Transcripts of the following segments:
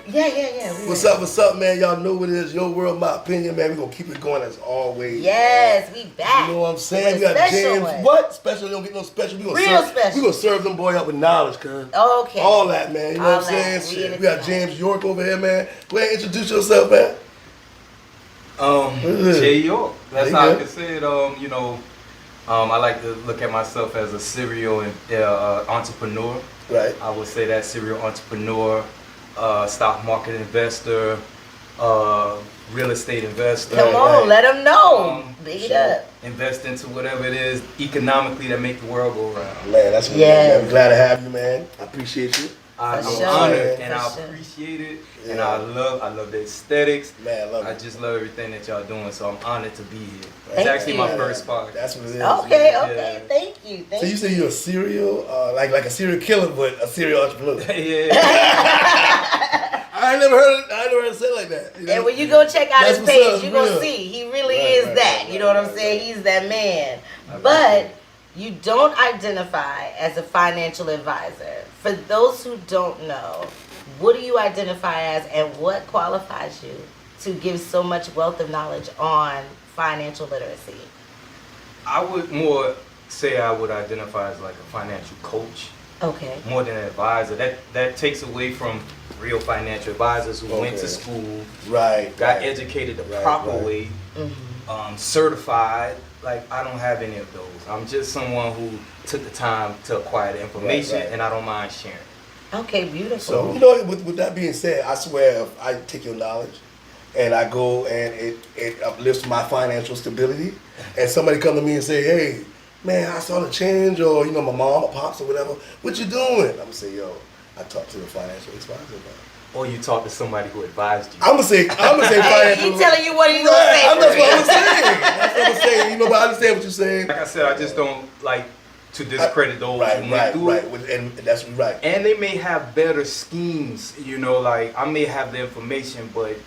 Yeah. What's up, man? Y'all know what it is. Your world, my opinion, man. We're going to keep it going as always. Yes, we back. You know what I'm saying? We got James. What? Special? We don't get no special. Special. We're going to serve them boy up with knowledge, cuz. Okay. All that, man. You know what I'm saying? Shit. We got James York over here, man. Go ahead and introduce yourself, man. Jay York. That's how I can say it. I like to look at myself as a serial entrepreneur. Right. I would say that serial entrepreneur, stock market investor, real estate investor. Come on, let them know. Big it up. Invest into whatever it is economically that make the world go around. Man, that's what I'm glad to have you, man. I appreciate you. I'm honored and I appreciate it, and I love the aesthetics. Man, I love it. I just love everything that y'all doing, so I'm honored to be here. It's actually my first podcast. That's what it is. Okay, thank you. So you say you're a serial, like a serial killer, but a serial entrepreneur. Yeah. I ain't never heard it said like that. You know? And when you go check out his page, you're going to see he really is that. You know what I'm saying? He's that man. But you don't identify as a financial advisor. For those who don't know, what do you identify as and what qualifies you to give so much wealth of knowledge on financial literacy? I would more say I would identify as like a financial coach. Okay. More than an advisor. That takes away from real financial advisors who went to school, got educated the proper way, certified. Like, I don't have any of those. I'm just someone who took the time to acquire the information, and I don't mind sharing. Okay, beautiful. So, you know, with that being said, I swear if I take your knowledge and I go and it uplifts my financial stability, and somebody come to me and say, hey, man, I saw the change, or, you know, my mom or pops or whatever, what you doing? I'm going to say, yo, I talked to the financial advisor about it. Or you talk to somebody who advised you. I'm gonna say financial. He telling you what he's gonna say. That's what I'm saying. That's what I'm saying. You know, but I understand what you're saying. Like I said, I just don't like to discredit those who went through it. And that's right. And they may have better schemes. You know, like I may have the information, but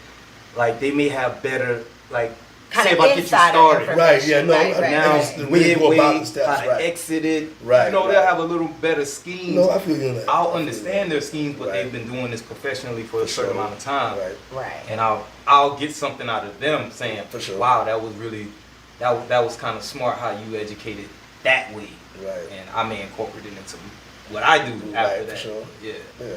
like they may have better like. Say about get you started. Right, yeah, no. Now, really go about the steps, how to exit it. Right. You know, they'll have a little better schemes. No, I feel you on that. I'll understand their schemes, but they've been doing this professionally for a certain amount of time. Right. And I'll get something out of them saying, wow, that was really, that was kind of smart how you educated that way. Right. And I may incorporate it into what I do after that. Sure. Yeah.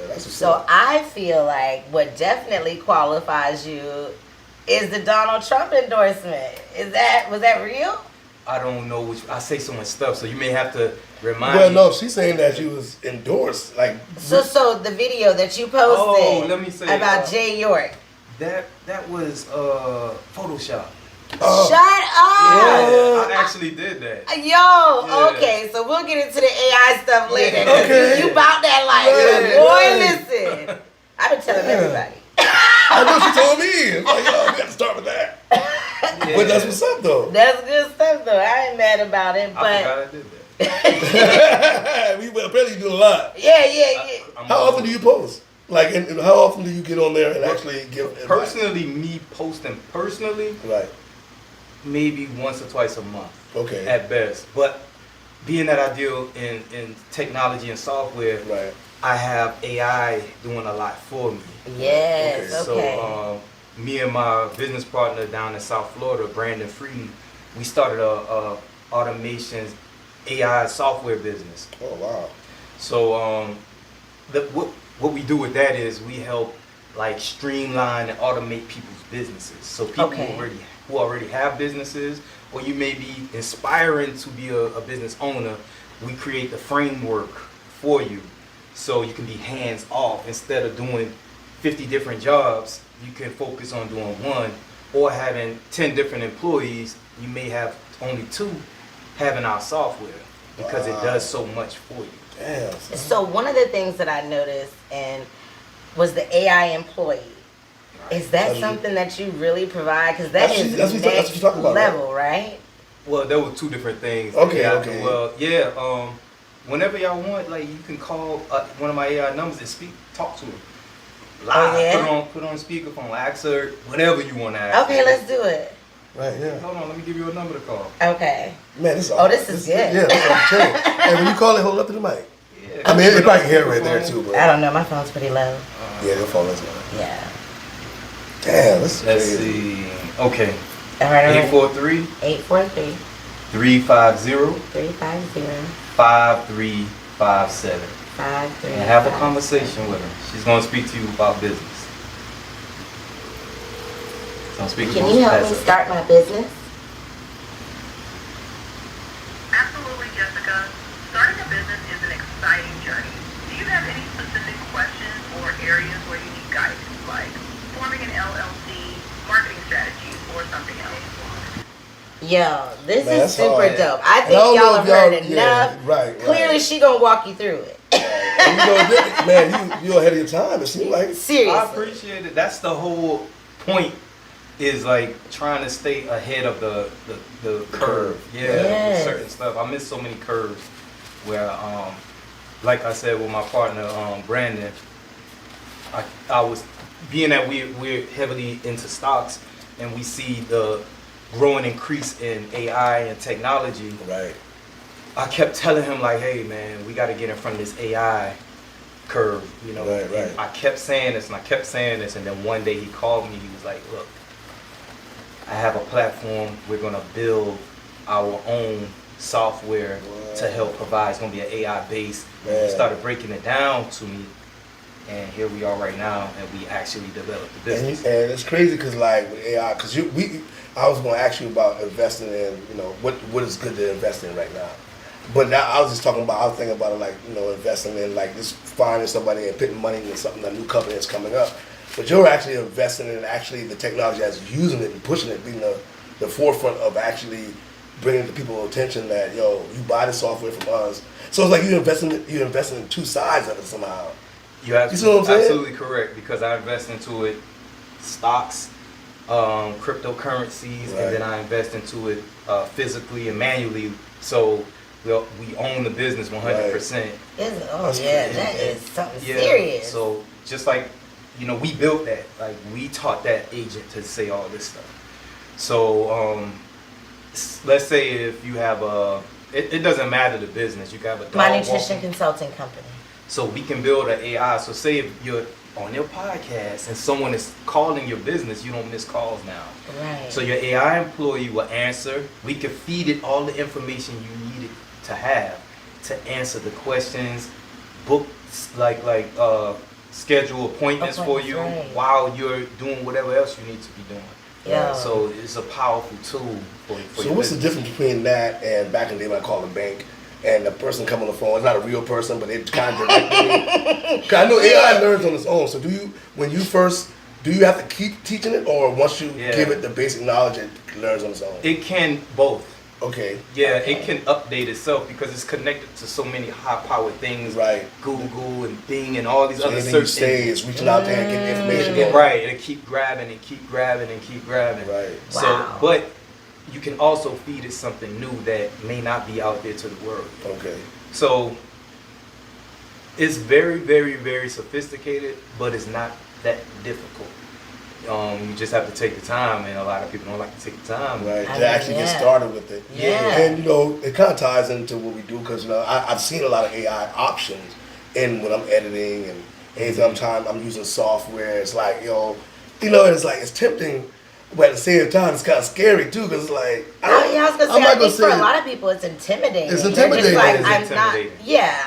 That's so I feel like what definitely qualifies you is the Donald Trump endorsement. Was that real? I don't know which. I say so much stuff, so you may have to remind me. Well, no, she's saying that she was endorsed. Like so the video that you posted let me say, about Jay York. That was Photoshop. Shut up! Yeah, I actually did that. Okay, so we'll get into the AI stuff later. Okay. You about that life. Boy, listen. I've been telling everybody. I know she told me. It's like, yo, we got to start with that. But that's what's up, though. That's good stuff, though. I ain't mad about it, but... I forgot I did that. We apparently do a lot. Yeah. How often do you post? Like, and how often do you get on there and actually give advice? Personally, me posting personally, maybe once or twice a month. Okay. At best. But being that I deal in technology and software, I have AI doing a lot for me. Yes, okay. So me and my business partner down in South Florida, Brandon Freed, we started a automation AI software business. Oh, wow. So what we do with that is we help like streamline and automate people's businesses. So people who already have businesses, or you may be inspiring to be a business owner, we create the framework for you so you can be hands off. Instead of doing 50 different jobs, you can focus on doing one, or having 10 different employees, you may have only 2 having our software because it does so much for you. Damn. So one of the things that I noticed was the AI employee. Is that something that you really provide? Because that's next level, right? Well, there were 2 different things. Okay. Well, whenever y'all want, like you can call one of my AI numbers and talk to her live. Put on speakerphone, ask her whatever you want to ask. Okay, let's do it. Right, yeah. Hold on, let me give you a number to call. Okay. Man, this is good. Yeah, that's what And when you call it, hold it up to the mic. Yeah. I mean, it probably can hear it right there too, bro. I don't know, my phone's pretty low. Yeah, your phone is low. Yeah. Damn, let's see. Okay. All right. 843 843 350 350 5357. 53. And have a conversation with her. She's going to speak to you about business. Can you help me start my business? Absolutely, Jessica. Starting a business is an exciting journey. Do you have any specific questions or areas where you need guidance, like forming an LLC, marketing strategies, or something else? Yo, this Man, is super hard. dope. I think y'all have heard enough. Yeah, right. Clearly, she gonna walk you through it. Man, you're ahead of your time. It seems like. Seriously. I appreciate it. That's the whole point. Is like trying to stay ahead of the curve. Yeah, yes. Certain stuff. I miss so many curves where, like I said with my partner Brandon, I was being that we're heavily into stocks and we see the growing increase in AI and technology. Right. I kept telling him like, hey man, we got to get in front of this AI curve, you know. Right. And I kept saying this and I kept saying this, and then one day he called me. He was like, look, I have a platform. We're gonna build our own software to help provide. It's gonna be an AI base. And he started breaking it down to me, and here we are right now, and we actually developed the business. And it's crazy because like with AI, because I was going to ask you about investing in, you know, what is good to invest in right now. But now I was thinking about it like, you know, investing in like just finding somebody and putting money into something, a new company that's coming up. But you're actually investing in actually the technology that's using it and pushing it, being the forefront of actually bringing to people's attention that, yo, you buy the software from us. So it's like you're investing in two sides of it somehow. You're you see what I'm saying? absolutely correct, because I invest into it, stocks, cryptocurrencies, right. And then I invest into it physically and manually. So we own the business 100%. Right. That is something serious. So just like, you know, we built that. Like we taught that agent to say all this stuff. So let's say if you have it doesn't matter the business. You can have a dog my nutrition walking. consulting company. So we can build an AI. So say if you're on your podcast and someone is calling your business, you don't miss calls now. Right. So your AI employee will answer. We can feed it all the information you need it to have to answer the questions, book schedule appointments for you while you're doing whatever else you need to be doing. Yeah. So it's a powerful tool for So what's the difference between that and back in the day when I called a bank and the person come on the phone? It's not a real person, but it kind of direct me. Cause I know AI learns on its own. So do you have to keep teaching it, or once you give it the basic knowledge, it learns on its own? It can both. Okay. Yeah, it can update itself because it's connected to so many high-powered things, right? Google and Bing and all these so other search search engines. It's reaching out there and getting information. Right, it'll keep grabbing and keep grabbing and keep grabbing. Right. So, but you can also feed it something new that may not be out there to the world. Okay. So it's very, very, very sophisticated, but it's not that difficult. You just have to take the time, and a lot of people don't like to take the time. Right, to actually get started with it. Yeah. And, you know, it kind of ties into what we do because, you know, I've seen a lot of AI options in when I'm editing and anytime I'm using software. It's like, it's tempting, but at the same time, it's kind of scary, too, because it's like, I was going to say, I think for a lot of people, it's intimidating. It's intimidating. They're just like, it's intimidating.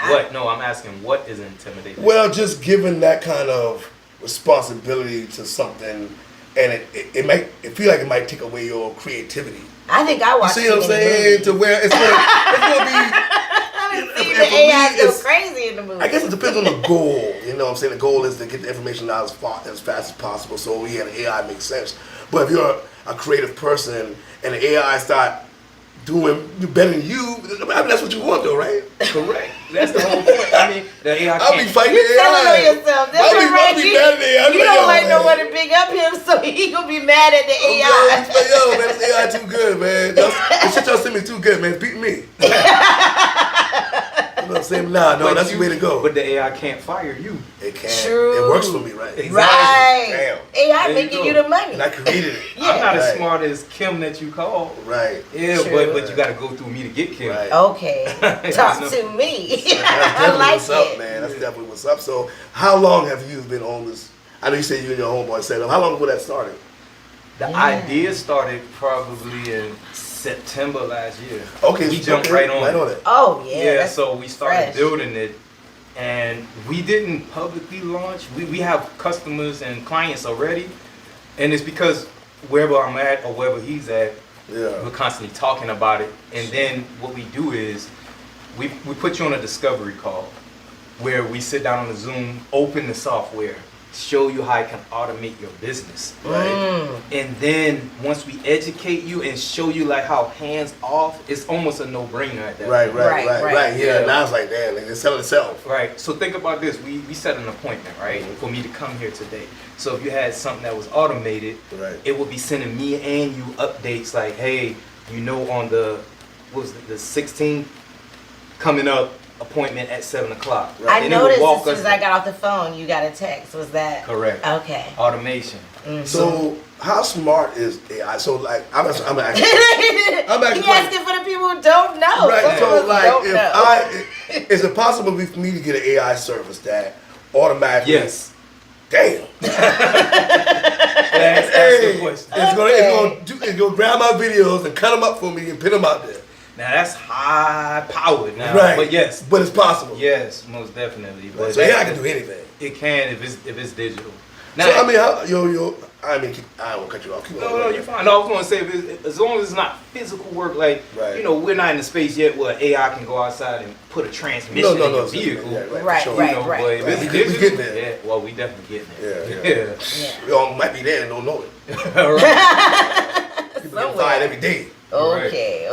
What? No, I'm asking, what is intimidating? Well, just given that kind of responsibility to something, and it feel like it might take away your creativity. I think I watched. You see what I'm saying? To where it's gonna be. The AI go crazy in the movie. I guess it depends on the goal. You know what I'm saying? The goal is to get the information out as fast as possible. So an AI makes sense. But if you're a creative person and the AI start doing better than you, I mean, that's what you want, though, right? Correct. That's the whole point. I mean, the AI I'll be fighting you the AI. telling on yourself. That's I'll be mad at the AI. You don't like no one to big up him, so he gonna be mad at the AI. Like, yo, man, this AI too good, man. The shit y'all send me too good, man. It's beating me. You know what I'm saying? No, that's the way to go. But the AI can't fire you. It can't. True. It works for me, right? Exactly. Right. Damn. AI making you the money. And I created it. I'm not as smart as Kim that you called. Right. Yeah, True. but you got to go through me to get Kim. Right. Okay. Talk to me. That's I like what's up, man. That's definitely what's up. So, how long have you been on this I know you said you and your homeboy set up. How long ago that started? The idea started probably in September last year. Okay, we jumped right on it. Oh yeah. Yeah, so we started fresh. building it, and we didn't publicly launch. We have customers and clients already, and it's because wherever I'm at or wherever he's at, we're constantly talking about it. And then what we do is we put you on a discovery call where we sit down on the Zoom, open the software, show you how it can automate your business. Right. And then once we educate you and show you like how hands off, it's almost a no-brainer at that point. Right. Yeah, now it's like, damn, it's selling itself. Right. So think about this. We set an appointment, right, for me to come here today. So if you had something that was automated, it would be sending me and you updates like, hey, you know, on the 16th coming up, appointment at 7 o'clock. Right. I noticed as soon as I got off the phone, you got a text. Was that correct? Okay. Automation. Mm-hmm. So how smart is AI? So like I'm asking. He asking for the people who don't know. Right. So like, is it possible for me to get an AI service that automatically? Yes. Damn. That's the question. It's gonna grab my videos and cut them up for me and put them out there. Now that's high powered now, right? But yes, but it's possible. Yes, most definitely. But so AI can do anything. It can if it's digital. Now, so I mean, I won't cut you off. No, you're fine. No, I was going to say, as long as it's not physical work, like you know, we're not in the space yet where AI can go outside and put a transmission in your vehicle. Right. But if it's digital, we getting there. Yeah, well, we definitely getting there. Yeah. We all might be there and don't know it. People get fired every day. Okay.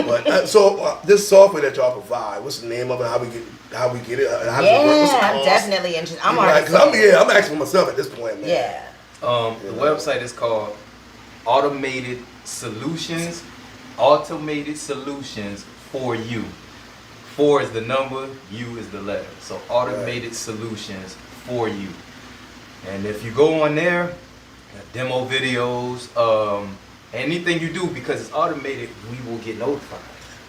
But this software that y'all provide, what's the name of it? How we get it? How does it work? What's the cost? I'm definitely interested. I'm I'm asking myself at this point, man. Yeah. The website is called Automated Solutions for you. 4 is the number, U is the letter. So Automated Solutions for you. And if you go on there, demo videos, anything you do, because it's automated, we will get notified.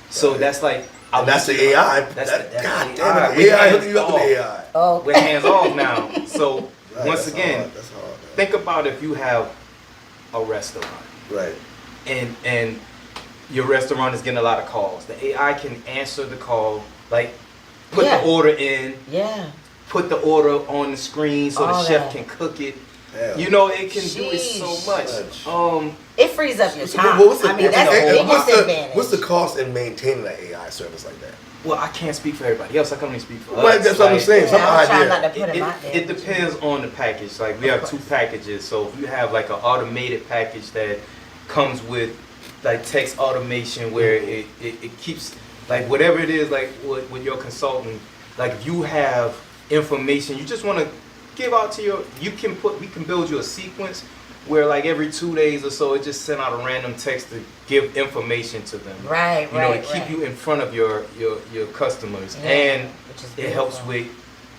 So that's like, that's the AI. That's the AI. AI hooking you up with the AI. Oh, we're hands off now. So once again, that's hard, man. Think about if you have a restaurant, right? And your restaurant is getting a lot of calls. The AI can answer the call, like put the order in, put the order on the screen so the chef can cook it. Damn. You know, it can do it so much. It frees up your time. That's the biggest advantage. What's the cost in maintaining an AI service like that? Well, I can't speak for everybody else. I can only speak for us. That's what I'm saying. It depends on the package. Like we have 2 packages. So if you have like an automated package that comes with like text automation where it keeps like whatever it is, like with your consultant, like if you have information you just want to give out to we can build you a sequence where like every 2 days or so it just send out a random text to give information to them. Right, you know, to keep you in front of your customers. And it helps with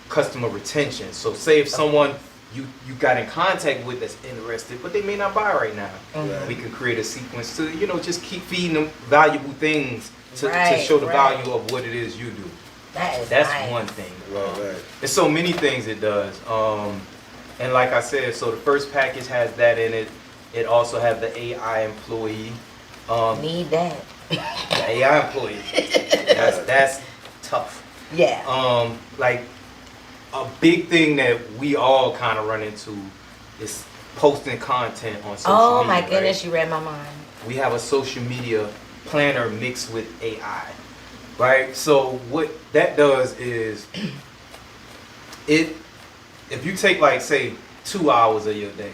customer retention. So say if someone you got in contact with that's interested, but they may not buy right now. We can create a sequence to, you know, just keep feeding them valuable things to show the value of what it is you do. That's nice. One thing. There's so many things it does. And like I said, so the first package has that in it. It also has the AI employee. Need that. The AI employee. That's tough. Yeah. Like a big thing that we all kind of run into is posting content on social media. Oh my goodness, you read my mind. We have a social media planner mixed with AI. Right? So what that does is if you take like say 2 hours of your day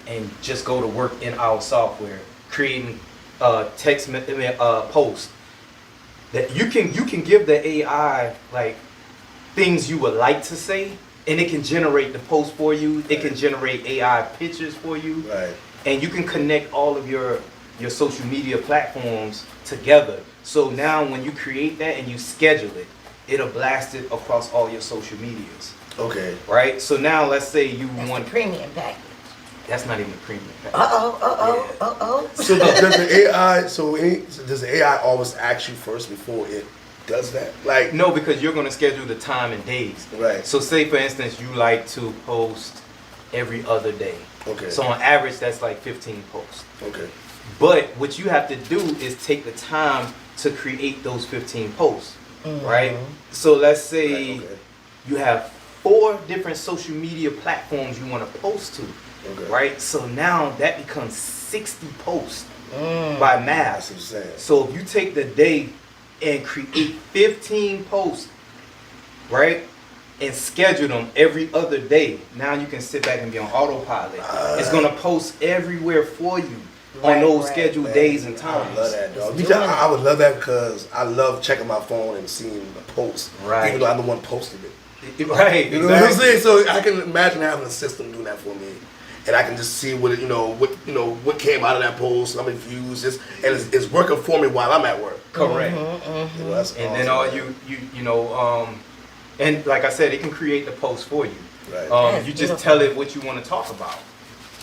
and just go to work in our software creating text posts, that you can give the AI like things you would like to say and it can generate the post for you. It can generate AI pictures for you. And you can connect all of your social media platforms together. So now when you create that and you schedule it, it'll blast it across all your social medias. Okay. Right? So now let's say you want the premium package. That's not even a premium package. So does the AI always ask you first before it does that? Like no, because you're gonna schedule the time and days. Right. So say for instance you like to post every other day. Okay. So on average, that's like 15 posts. Okay. But what you have to do is take the time to create those 15 posts, right? So let's say you have 4 different social media platforms you want to post to, right? So now that becomes 60 posts by math. That's what I'm saying. So if you take the day and create 15 posts, right? And schedule them every other day. Now you can sit back and be on autopilot. It's gonna post everywhere for you on those scheduled days and times. I love that, dog. I would love that because I love checking my phone and seeing the post, even though I'm the one posting it. Right, you know what I'm saying? So I can imagine having a system doing that for me, and I can just see what what came out of that post, how many views, and it's working for me while I'm at work. Correct. That's and awesome, then all man. and like I said, it can create the post for you. Right. You just tell it what you want to talk about.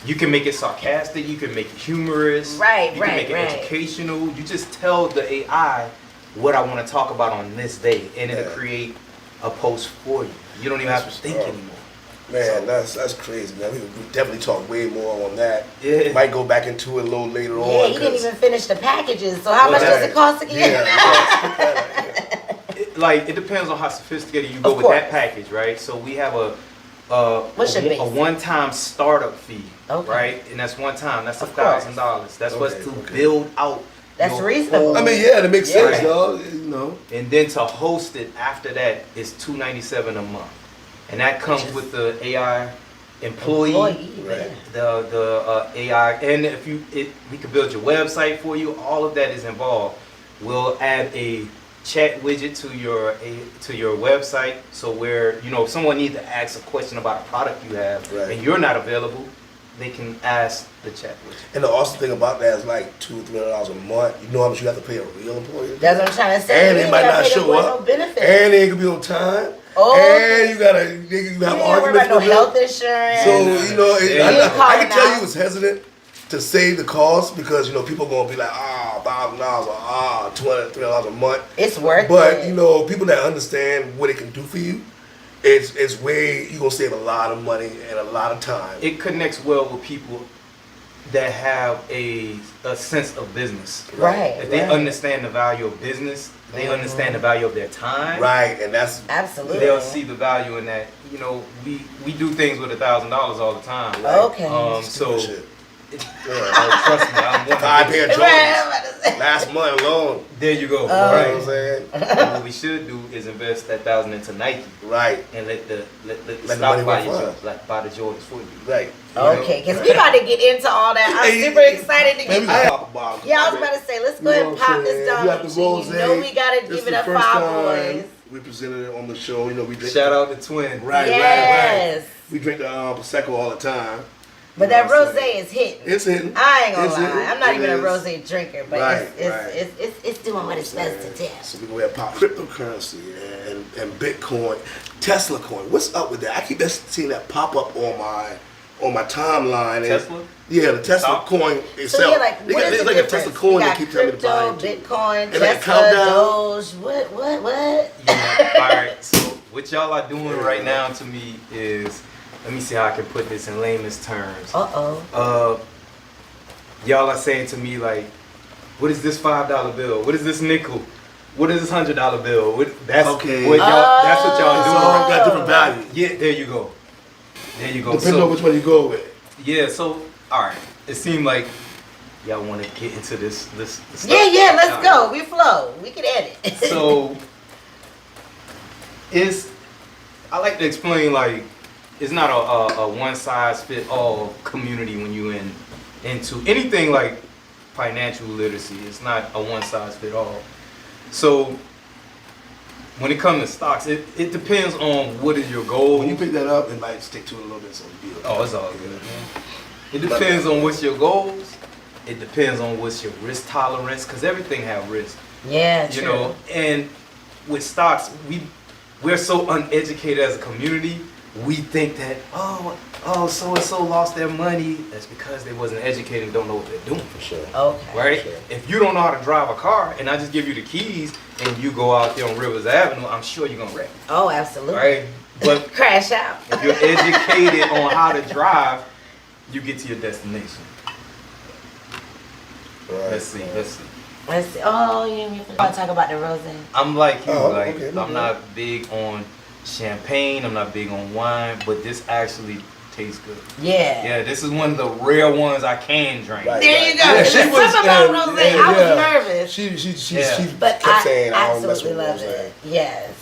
You can make it sarcastic. You can make it humorous. You can make it educational. You just tell the AI what I want to talk about on this day, and it'll create a post for you. You don't even have to think anymore. Man, that's crazy, man. We definitely talk way more on that. Yeah. Might go back into it a little later on. Yeah, he didn't even finish the packages. So how much does it cost again? It depends on how sophisticated you go with that package, right? So we have a one-time startup fee, right? And that's one time. That's $1,000. That's what's to build out. That's reasonable. I mean, yeah, that makes sense, y'all. You know. And then to host it after that is $297 a month, and that comes with the AI employee, the AI, and we could build your website for you. All of that is involved. We'll add a chat widget to your website, so where if someone needs to ask a question about a product you have and you're not available, they can ask the chat widget. And the awesome thing about that is like $200-300 a month. You know how much you have to pay a real employee? That's what I'm trying to say. And they might not show up. No and they ain't gonna be on time. And you have arguments no with health insurance. So I can tell you was hesitant to say the cost because people gonna be like, $1,000 or $200-300 a month. It's worth it. But people that understand what it can do for you, it's way you gonna save a lot of money and a lot of time. It connects well with people that have a sense of business. If they understand the value of business, they understand the value of their time. Right, and that's absolutely. They'll see the value in that. We do things with $1,000 all the time. Okay. Trust me, I'm one. I pay a Jordans last month alone. There you go. You know what I'm saying? What we should do is invest that $1,000 into Nike. Right. And let the money buy the Jordans for you. Right. Okay, because we about to get into all that. I'm super excited to get pop a bottle. Yeah, I was about to say, let's go ahead and pop this down. We got the rose. We gotta give it up for our boys. We presented it on the show. We drink. Shout out to Twin. Right. We drink the Prosecco all the time. But that rosé is hitting. It's hitting. I ain't gonna lie. I'm not even a rosé drinker, but it's doing what it's supposed to do. So we go ahead and pop cryptocurrency and Bitcoin, Tesla coin. What's up with that? I keep seeing that pop up on my timeline. Tesla? Yeah, the Tesla coin itself. So yeah, like what is the difference? A Tesla coin that keep telling me to buy into. Bitcoin, and Tesla, Doge. What? All right. So what y'all are doing right now to me is. Let me see how I can put this in layman's terms. Y'all are saying to me like, what is this $5 bill? What is this nickel? What is this $100 bill? That's what y'all doing. Got different value. Yeah, there you go. Depending on which one you go with. Yeah. So all right, it seemed like y'all want to get into this stuff. Yeah. Let's go. We flow. We can edit. So I like to explain like. It's not a one-size-fit-all community when you into anything like financial literacy. It's not a one-size-fit-all. So when it comes to stocks, it depends on what is your goal. When you pick that up, it might stick to it a little bit. So it's all good, man. It depends on what's your goals. It depends on what's your risk tolerance, because everything have risk. Yeah, true. And with stocks, we're so uneducated as a community. We think that so and so lost their money. That's because they wasn't educated and don't know what they're doing. For sure. Okay. Right? Sure. If you don't know how to drive a car and I just give you the keys and you go out there on Rivers Avenue, I'm sure you're gonna wreck. Oh, absolutely. Right? But crash out. if you're educated on how to drive, you get to your destination. Right. Let's see. Let's see. Oh, you want to talk about the rosé? I'm like you. Like okay, I'm not big on champagne. I'm not big on wine, but this actually tastes good. Yeah. Yeah, this is one of the rare ones I can drink. Right. There you go. Yeah, There's something about rosé. I was nervous. She But kept saying I don't mess absolutely with love rosé. it. Yes.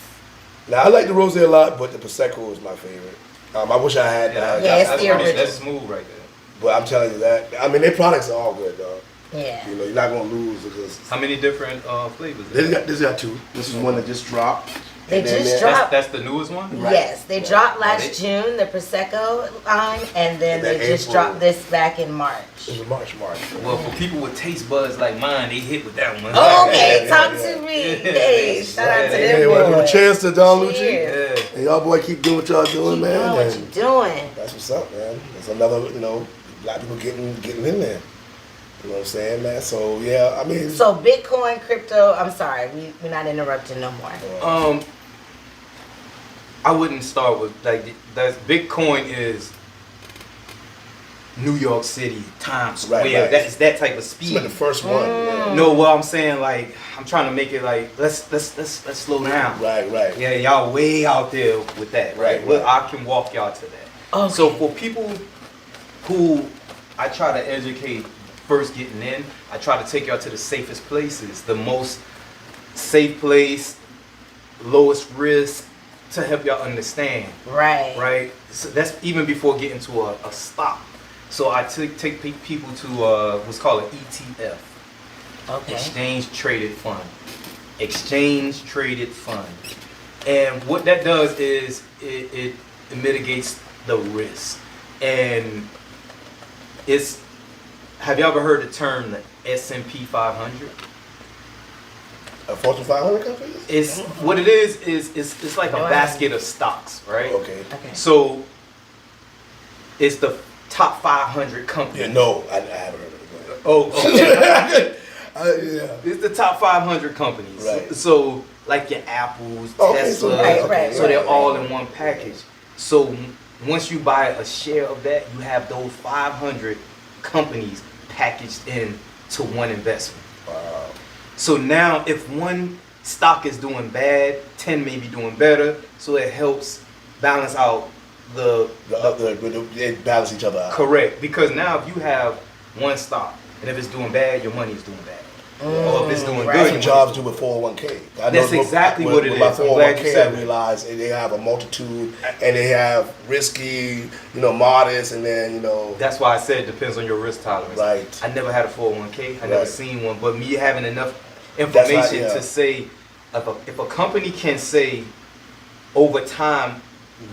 Now I like the rosé a lot, but the prosecco is my favorite. I wish I had. Yeah, it's that's the pretty- original. that's smooth right there. But I'm telling you that. I mean, their products are all good, dog. Yeah. You know, you're not gonna lose because How many different flavors? this got two. This is one that just dropped. They And then just there- dropped. That's the newest one? Right. Yes, they dropped last They- June, the Prosecco line, and then And then they just April. dropped this back in March. This is March. Well, for people with taste buds like mine, they hit with that one. Oh, okay, Yeah, talk yeah. to me. Yeah. Hey, shout out to Yeah, them Hey, want to give a boys. chance to Don Lucci? Cheers. Yeah. And y'all boy keep doing what y'all doing, Keep man. doing what and you doing. That's what's up, man. There's another, black people getting in there. You know what I'm saying, man? So yeah, I mean. So Bitcoin, crypto. I'm sorry, we're not interrupting no more. I wouldn't start with that's Bitcoin is New York City, Times Square. Right. That's that type of It's speed. like the first one. Yeah. No, well I'm saying like I'm trying to make it like let's slow down. Right. Yeah, y'all way out there with that, right? Right, Well, right. I can walk y'all to that. Okay. So for people who I try to educate first getting in, I try to take y'all to the safest places, the most safe place, lowest risk to help y'all understand, Right. right? So that's even before getting to a stock. So I take people to what's called an ETF. Okay. Exchange traded fund. Exchange traded fund. And what that does is it mitigates the risk. And have you ever heard the term the S&P 500? A Fortune 500 company? It's what it is it's like a Wow. basket of stocks, right? Okay. Okay. So it's the top 500 companies. Yeah, no, I haven't heard of it. Oh, okay. Yeah. It's the top 500 companies. Right. So, like your Apples, Okay, so- Tesla, Right, so they're right. all in one package. So, once you buy a share of that, you have those 500 companies packaged in to one investment. Wow. So now, if one stock is doing bad, 10 may be doing better. So it helps balance out They balance each other out. correct. Because now, if you have one stock, and if it's doing bad, your money is doing bad. Or if it's doing right. good, That's your what jobs money's do with 401k. I That's know exactly what it with my is. I'm glad you 401k, said I that. realized they have a multitude, and they have risky, modest, and then That's why I said it depends on your risk tolerance. Right. I never had a 401k. I never Right. seen one. But me having enough That's how- information yeah. to say, if a company can say, over time,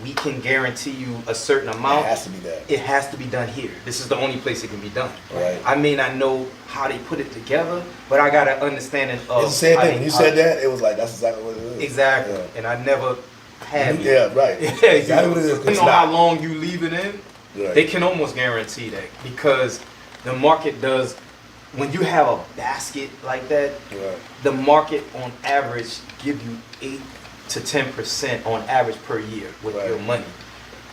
we can guarantee you a certain amount, it has to be that. it has to be done here. This is the only place it can be done. Right. I may not know how they put it together, but I got an understanding of It's the same how thing. they- When you said that, it was like, that's exactly what it is. Exactly. Yeah. And I never had it. Yeah, right. Yeah, Exactly what it is. Depending It's on how not. long you leave it in, Right. they can almost guarantee that because the market does. When you have a basket like that, Right. the market on average give you 8 to 10% on average per year with Right. your money.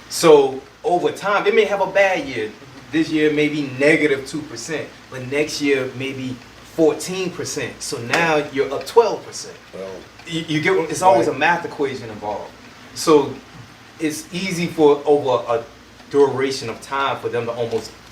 So over time, it may have a bad year. This year maybe negative 2%, but next year maybe 14%. So now you're up 12%. Well, You get it's always Right. a math equation involved. So it's easy for over a duration of time for them to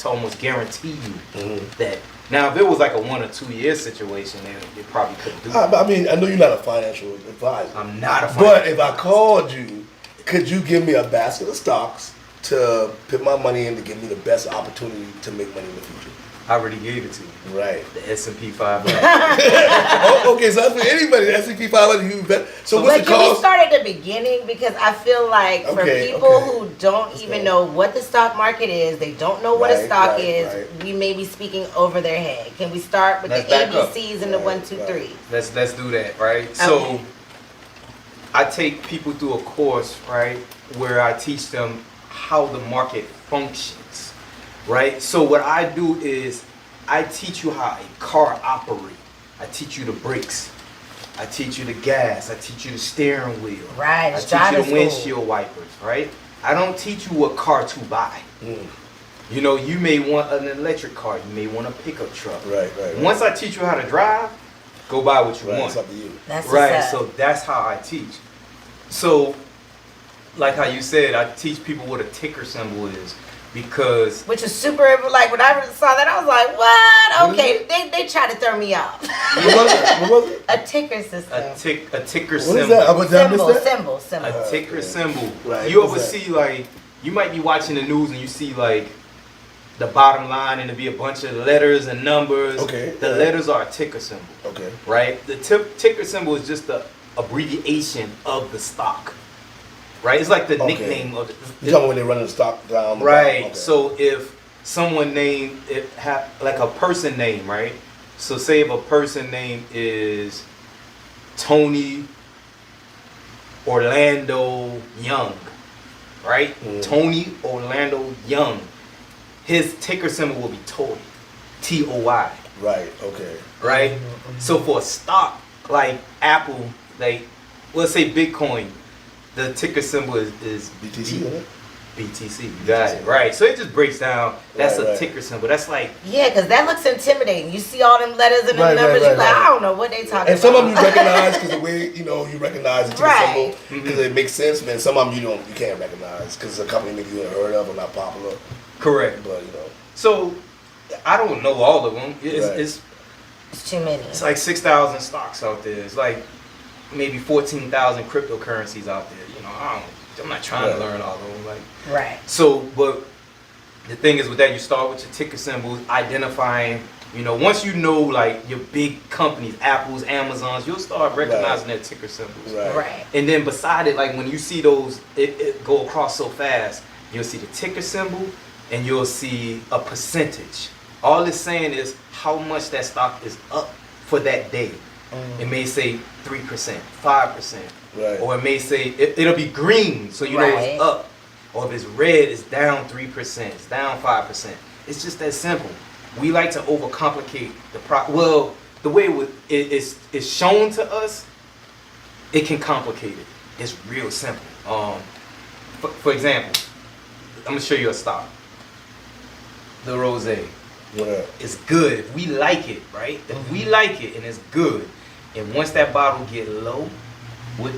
almost guarantee you Mhm. that. Now, if it was like a 1 or 2 year situation, then they probably couldn't do it. I mean, I know you're not a financial advisor. I'm not a But if I called you, could you give me a basket of stocks to put my money in to give me the best opportunity to make money in the future? I already gave it to you. Right. The S&P 500. Oh, okay, so that's for anybody. The S&P 500. You bet. So what's But the can we cost? start at the beginning? Because I feel like for Okay, people okay. who don't Let's even go. know what the stock market is, they don't know what a Right, stock right, is, right. we may be speaking over their head. Can we start with Let's the back up. ABCs and the Right, 1, 2, right. 3? Let's do that, right? So Okay. I take people through a course, right, where I teach them how the market functions, right? So what I do is I teach you how a car operates. I teach you the brakes. I teach you the gas. I teach you the steering wheel. Right. I It's teach you driving the school. windshield wipers, right? I don't teach you what car to buy. Mm. You know, you may want an electric car. You may want a pickup truck. Right. Once I teach you how to drive, go buy what you want. It's up to you. That's Right, what's up. so that's how I teach. So, like how you said, I teach people what a ticker symbol is because Which is super, like, when I saw that, I was like, what? Okay, they tried to throw me off. What was it? A ticker system. a ticker What symbol. is that? Did I miss that? Symbol. A ticker symbol. Right, You what's ever that? see, like, you might be watching the news and you see, like, the bottom line and it'll be a bunch of letters and numbers. Okay. The letters are a ticker symbol. Okay. Right? The ticker symbol is just the abbreviation of the stock. Right? It's like the Okay. nickname of You talking when they running the stock down? The Right. bottom? Okay. So if someone named it like a person name, right? So say if a person name is Tony Orlando Young, right? Mm. Tony Orlando Young. His ticker symbol will be Toy. T-O-Y. Right. Okay. Right? So for a stock like Apple, like let's say Bitcoin, the ticker symbol is BTC, isn't it? BTC. You got it. Right. So it just breaks down. That's Right, a right. ticker symbol. That's like Yeah, because that looks intimidating. You see all them letters and them Right, numbers, right, you're like, right. I don't know what they talking And some of them about. you recognize because the way you recognize the ticker Right. symbol because it makes sense. Man, some of them you can't recognize because it's a company maybe you ain't heard of or not popular. correct. But So I don't know all of them. It's Right. It's too many. it's like 6,000 stocks out there. It's like maybe 14,000 cryptocurrencies out there. You know, I'm not trying to Right. learn all of them. Like Right. so, but the thing is with that, you start with your ticker symbols, identifying. You know, once you know like your big companies, Apple's, Amazon's, you'll start recognizing their ticker symbols. Right. And then beside it, like when you see those, it go across so fast, you'll see the ticker symbol and you'll see a percentage. All it's saying is how much that stock is up for that day. It may say 3%, 5%, Right. or it may say it'll be green, so you know Right. it's up. Or if it's red, it's down 3%, it's down 5%. It's just that simple. We like to overcomplicate well, the way it's shown to us, it can complicate it. It's real simple. For example, I'm gonna show you a stock. The rosé. Yeah. It's good. If we like it, right? If we like it and it's good, and once that bottle get low, what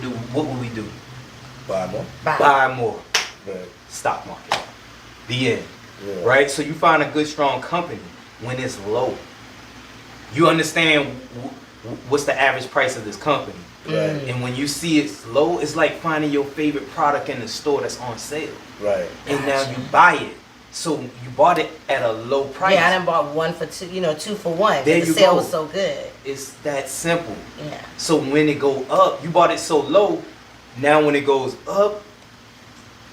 will we do? Buy more. Buy more. Right. Stock market. The end. Yeah. Right? So you find a good, strong company when it's low. You understand what's the average price of this company. Right. And when you see it's low, it's like finding your favorite product in the store that's on sale. Right. And now you buy it. So you bought it at a low price. Yeah, I done bought 1 for 2, 2 for 1. There The you sale go. was so good. It's that simple. Yeah. So when it go up, you bought it so low, now when it goes up,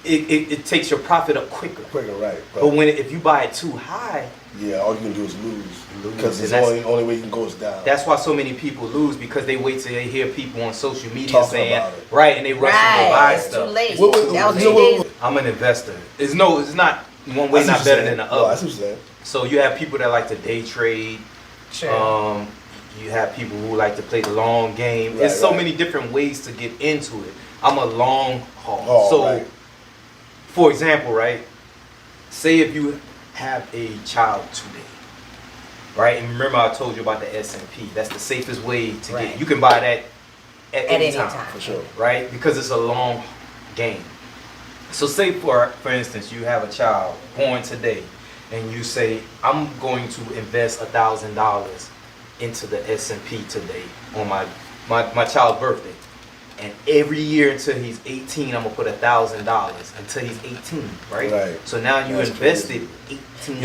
it takes your profit up quicker. Quicker, right. But if you buy it too high, yeah, all you can do is lose. Lose. Because it's And the that's- only way you can go is down. that's why so many people lose, because they wait till they hear people on social media Talking saying, about it. right, and they rush to go Right. buy It's stuff. too late. What was- That was you know 8 what- days. I'm an investor. It's not one way I see not what better you're than saying. the No, I other. see what you're saying. So you have people that like to day trade. True. You have people who like to play the long game. Right, There's so right. many different ways to get into it. I'm a long haul. Oh, So, right. for example, right? Say if you have a child today, right? And remember I told you about the S&P. That's the safest way to Right. get. You can buy that at any any time, time. For sure. right? Because it's a long game. So say for instance, you have a child born today, and you say, I'm going to invest $1,000 into the S&P today on my child's birthday. And every year until he's 18, I'm gonna put $1,000 until he's 18, right? Right. So now you That's invested Your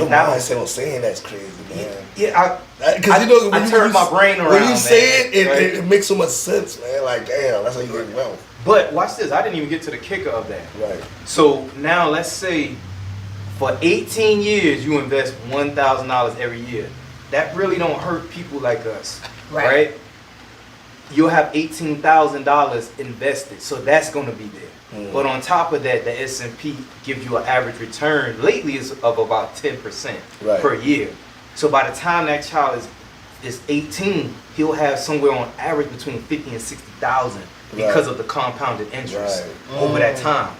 18,000. mindset on saying that's crazy, man. Yeah, Because you know, I turned my brain around. when you say man, it, right? it makes so much sense, man. Like, damn, that's how you get wealth. But watch this. I didn't even get to the kicker of that. Right. So now let's say for 18 years you invest $1,000 every year. That really don't hurt people like us, Right. right? You'll have $18,000 invested, so that's going to be there. Mm. But on top of that, the S&P gives you an average return lately is of about 10% Right. per year. So by the time that child is is 18, he'll have somewhere on average between 50 and 60,000 because of the compounded interest over that time.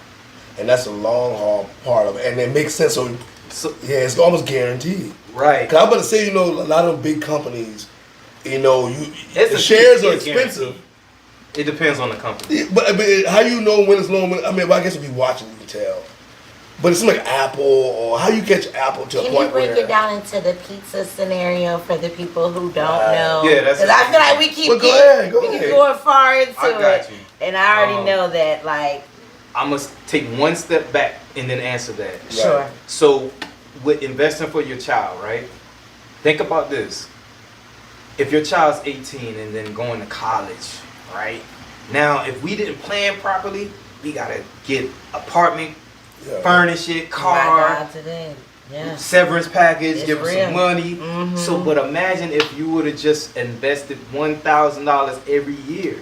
And that's a long haul part of it, and it makes sense. So yeah, it's almost guaranteed. Right. Cause I'm about to say, a lot of them big companies, the shares are expensive. It depends on the company. Yeah, but how you know when it's low? I guess if you watching, you can tell. But it's like Apple, or how you catch Apple to a point where... Can you break it down into the pizza scenario for the people who don't know? Yeah, that's... Because I feel like we keep go ahead. going far into it. And I already know that, I must take one step back and then answer that. Right. Sure. So, with investing for your child, right? Think about this. If your child's 18 and then going to college, right? Now, if we didn't plan properly, we gotta get apartment, furnish it, car, severance package, give them some money. Mm-hmm. So, but imagine if you would have just invested $1,000 every year.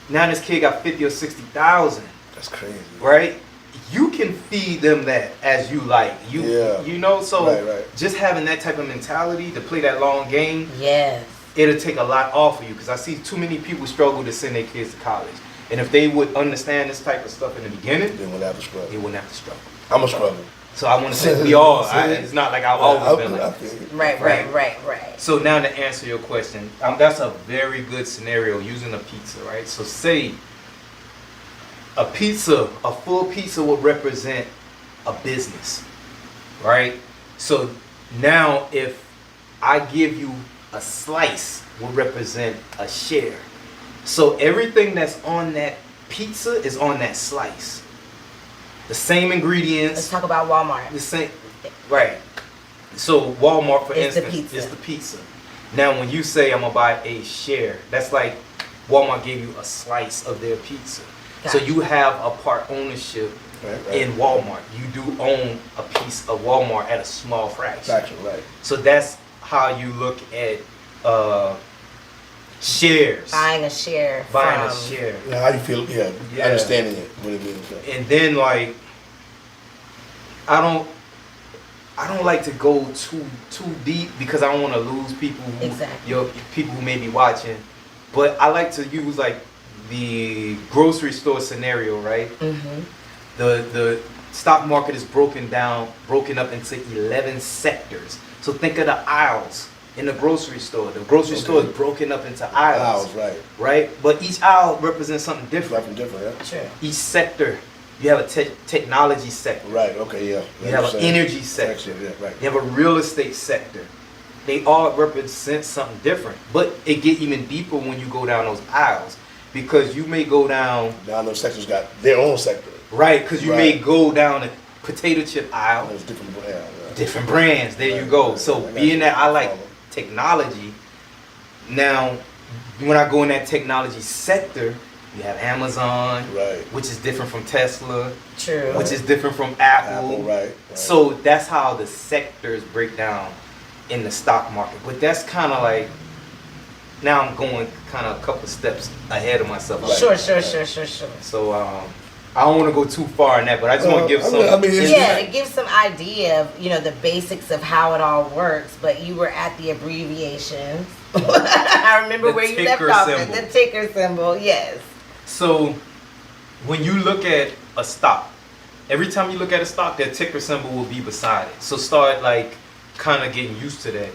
Now this kid got 50 or 60,000. That's crazy, right? You can feed them that as you like. So just having that type of mentality to play that long game, it'll take a lot off of you. Because I see too many people struggle to send their kids to college. And if they would understand this type of stuff in the beginning, they wouldn't have to struggle. I'm a struggle. So I want to say we all. It's not like I've always been like this. Right. So now to answer your question, that's a very good scenario using a pizza, right? So say a full pizza would represent a business, right? So now if I give you a slice would represent a share. So everything that's on that pizza is on that slice. The same ingredients. Let's talk about Walmart. The same, right. So Walmart, for it's instance, is the pizza. Now when you say I'm gonna buy a share, that's like Walmart gave you a slice of their pizza. Gotcha. So you have a part ownership in Walmart. You do own a piece of Walmart at a small fraction. Right. So that's how you look at shares. Buying a share. Yeah, how you feel? Yeah. Understanding it. What it means. And then I don't like to go too deep because I don't want to lose people people who may be watching. But I like to use the grocery store scenario, right? Mm-hmm. The stock market is broken up into 11 sectors. So think of the aisles in the grocery store. The grocery store is broken up into aisles. Right? But each aisle represents something different. Sure. Each sector, you have a technology sector. Right, okay, yeah. You have an energy sector. You have a real estate sector. They all represent something different. But it get even deeper when you go down those aisles. Because you may go down those sectors got their own sector. Right, because you may go down the potato chip aisle. There's different brands. Different brands. There you go. So being that I like technology, now when I go in that technology sector, you have Amazon, which is different from Tesla, which is different from Apple. Right. So that's how the sectors break down in the stock market. But that's kind of like, now I'm going kind of a couple steps ahead of myself. Sure. So I don't want to go too far in that, but I just want to give some. To give some idea of the basics of how it all works. But you were at the abbreviations. I remember where you left off at the ticker symbol. Yes. So when you look at a stock, every time you look at a stock, that ticker symbol will be beside it. So start kind of getting used to that,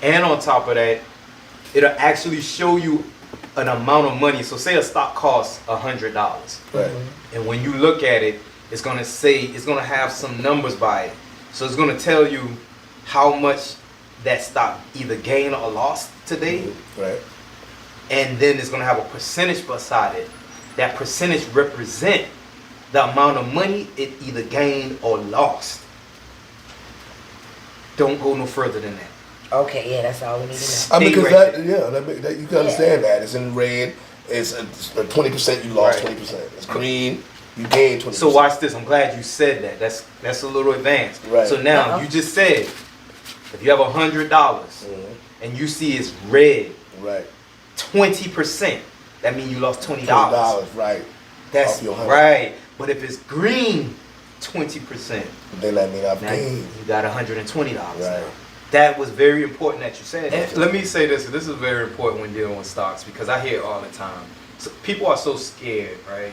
and on top of that, it'll actually show you an amount of money. So say a stock costs $100, right? And when you look at it, it's gonna have some numbers by it. So it's gonna tell you how much that stock either gained or lost today, right? And then it's gonna have a percentage beside it. That percentage represent the amount of money it either gained or lost. Don't go no further than that. Okay, yeah, that's all we need to know. I mean, because you can understand that. It's in red. It's 20%. You lost 20%. It's green. You gained 20%. So watch this. I'm glad you said that. That's a little advanced. Right. So now you just said, if you have $100 and you see it's red, 20%. That means you lost $20. Right. That's right. But if it's green, 20%. Then that means I've gained. You got $120 now. that was very important that you said. And let me say this. This is very important when dealing with stocks because I hear it all the time. So people are so scared, right?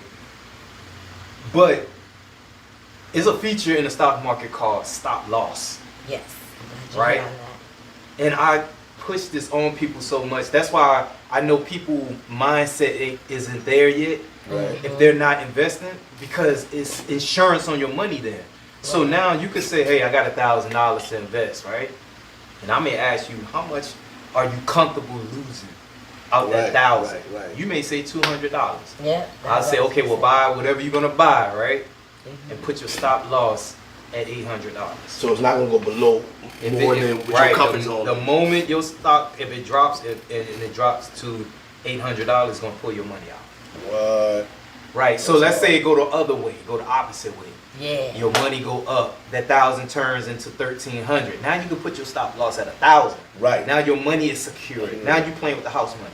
But there's a feature in the stock market called stop loss. Yes. Right? And I push this on people so much. That's why I know people mindset isn't there yet. Right. If they're not investing, because it's insurance on your money then. So now you could say, hey, I got $1,000 to invest, right? And I may ask you, how much are you comfortable losing out that $1,000? Right. You may say $200. Yeah. I'll say, okay, well, buy whatever you're gonna buy, right? And put your stop loss at $800. So it's not gonna go below more than what your company's on. The moment your stock, if it drops, and it drops to $800, it's gonna pull your money out. What? Right. So let's say it go the other way, go the opposite way. Yeah. Your money go up. That 1,000 turns into 1,300. Now you can put your stop loss at 1,000. Right. Now your money is secured. Now you playing with the house money.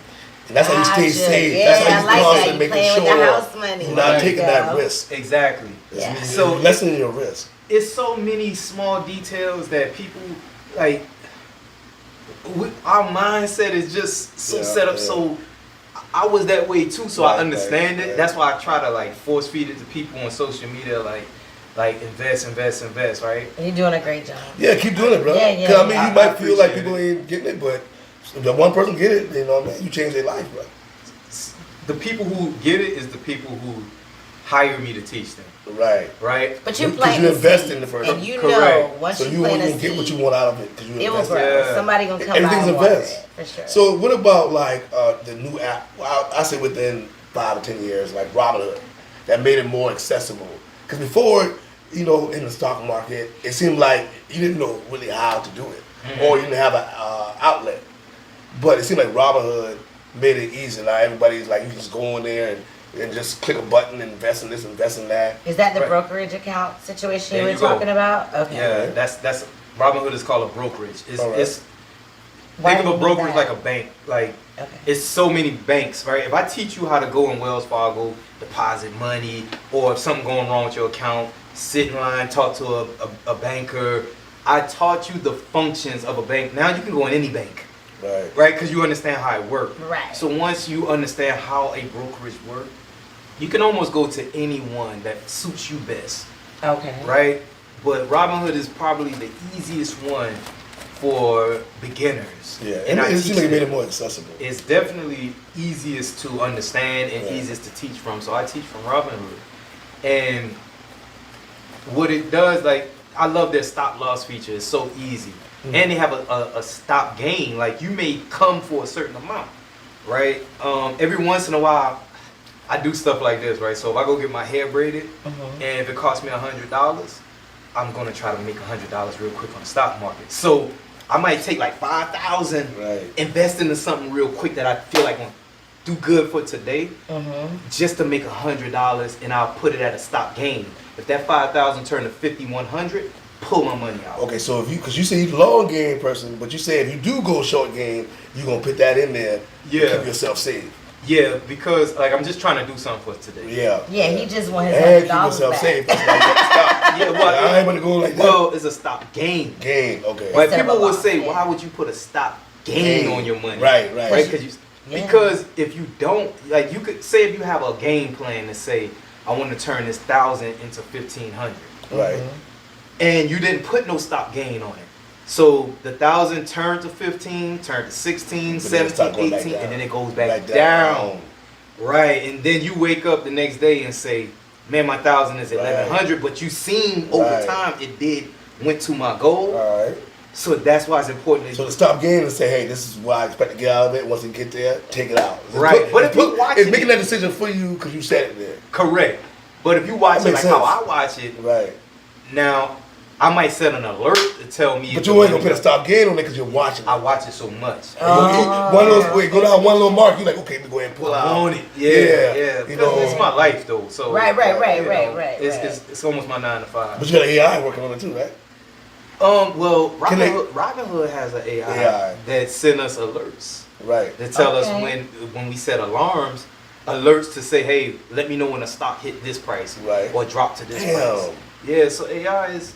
And that's how you stay safe. Yeah, that's how I you like constantly that. You making playing with the sure house money. you're not taking that risk. Exactly. Yeah. So lessening your risk. It's so many small details that people like. Our mindset is just so set up so. I was that way too, so I understand it. That's why I try to like force feed it to people on social media, like invest, right? You're doing a great job. Yeah, keep doing it, bro. Yeah, Cause I mean, you might feel like appreciate people ain't getting it, but if the one person get it, you know, man, you change their life, bro. The people who get it is the people who hire me to teach them. Right. But you're Because planting you the invest seed, in the first. and you Correct. know once So you you plant won't a even get what seed, you want out of it because you it will invest. grow. Yeah. Somebody gonna come by Everything's and water invest. it for sure. So what about like the new app? Well, I say within 5 or 10 years, like Robinhood, that made it more accessible. Because before, you know, in the stock market, it seemed like you didn't know really how to do it, or you didn't have an outlet. But it seemed like Robinhood made it easy. Now everybody's like, you can just go in there and just click a button and invest in this, invest in that. Is that the brokerage account situation There you you were go. talking about? Okay. Yeah, that's Robinhood is called a brokerage. It's Why think do of a you need brokerage that? like a bank. Like Okay. it's so many banks, right? If I teach you how to go in Wells Fargo, deposit money, or if something going wrong with your account, sit in line, talk to a banker. I taught you the functions of a bank. Now you can go in any bank. Right, because you understand how it works. Right. So once you understand how a brokerage works, you can almost go to anyone that suits you best. Okay. Right? But Robinhood is probably the easiest one for beginners. Yeah, and I it teach seems like it made them. it more accessible. It's definitely easiest to understand and Yeah. easiest to teach from. So I teach from Robinhood. And what it does, like, I love their stop loss feature. It's so easy. And they have a stop gain. Like, you may come for a certain amount, right? Every once in a while, I do stuff like this, right? So if I go get my hair braided, and if it costs me $100, I'm gonna try to make $100 real quick on the stock market. So I might take like 5,000, invest into something real quick that I feel like gonna do good for today, just to make $100, and I'll put it at a stop gain. If that 5,000 turn to 5,100, pull my money out. Okay, so if you, because you say you're a long game person, but you say if you do go short game, you're gonna put that in there to keep yourself safe. Yeah, because like I'm just trying to do something for today. Yeah. Yeah, he just want his And keep $100 yourself back. safe. That's why you got to stop. Yeah, well, I ain't gonna go like that. well, it's a stop gain. Game, okay. Like Instead of people a will loss, say, yeah. why would you put a stop gain on your money? Right. Right? Because if you don't, like, you could say if you have a game plan to say, I want to turn this 1,000 into 1,500, Right. and you didn't put no stop gain on it. So the 1,000 turned to 15, turned to 16, But then it 17, start going back 18, down. and then it goes back Back down. Right, and then you wake up the next day and say, man, my 1,000 is 1,100, but you seen over time it went to my goal. All right. So that's why it's important that So to stop game and say, hey, this is what I expect to get out of it. Once you get there, take it out. Right. But if you watch it's it- making that decision for you because you said it there. correct. But if you watch That it makes like how sense. I watch it, Right. now I might set an alert to tell me. But if you the ain't gonna money- put a stop game on it because you're watching it. I watch it so much. One of those, go down one little mark, you're like, okay, we go ahead and pull Well, out. I own it. Yeah. You Because know. it's my life though. So Right. It's almost my 9 to 5. But you got an AI working on it too, right? Well, Can they- Robinhood has an AI, AI. that send us alerts. Right. They tell us Okay. when we set alarms to say, hey, let me know when a stock hit this price Right. or drop to this Damn. price. Yeah, so AI is,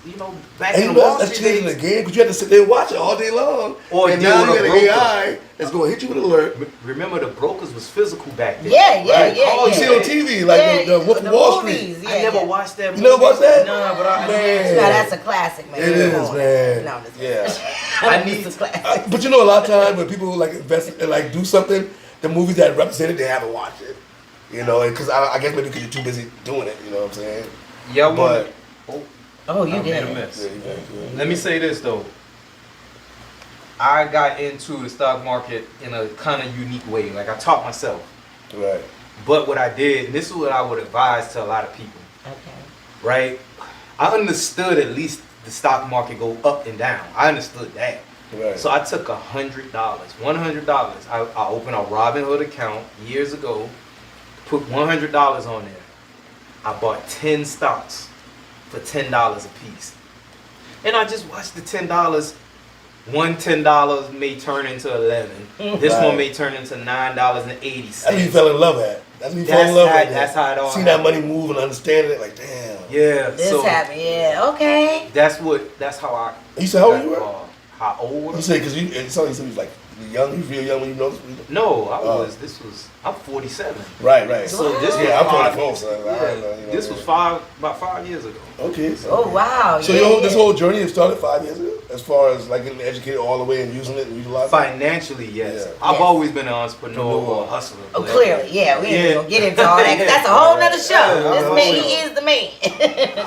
back And in you the know Wall that's Street changing the days. game because you have to sit there and watch it all day long. Or and deal now with you a got an broker. AI that's going to hit you with an alert. Remember, the brokers was physical back then. Yeah, yeah, Right. yeah. Oh, you yeah. see it on TV, like Yeah, the Wolf of Wall movies, Street. yeah, I never yeah. watched that You movie. never watched that? Nah, but I Man. Now that's a classic, man. It is, Come on. man. No, I'm just Yeah. I need It's a classic. But you know, a lot of times when people like invest and like do something, the movies that represent it, they haven't watched it. Because I guess maybe because you're too busy doing it. You know what I'm saying? Yeah, I But Oh, you I made a did. mess. yeah. Let me say this though. I got into the stock market in a kind of unique way. Like I taught myself. Right. But what I did, and this is what I would advise to a lot of people, Okay. right? I understood at least the stock market go up and down. I understood that. Right. So I took $100, $100. I opened a Robinhood account years ago, put $100 on there. I bought 10 stocks for $10 a piece. And I just watched the $10. One $10 may turn into 11. This Right. one may turn into $9.80. That's when you fell in love at. That's when you fell in love with it. That's how it all See that happened. money move and understanding it, like damn. Yeah. This so happened, yeah. Okay. that's how I. You said how old you were? How old? You said because you said you was like young. You real young when you know this. No, Oh. I'm 47. Right. So this Yeah, I'm was 24, so I don't know, this was about 5 years ago. Okay. Oh, wow. So yeah, this yeah. whole journey has started 5 years ago, as far as like getting educated all the way and using it and utilizing it. Financially, yes. Yeah. I've Yes. always been an entrepreneur or a hustler. Oh, but- clearly, yeah. We ain't Yeah. gonna get into all that because that's a whole nother show. Yeah, This man, he is the man.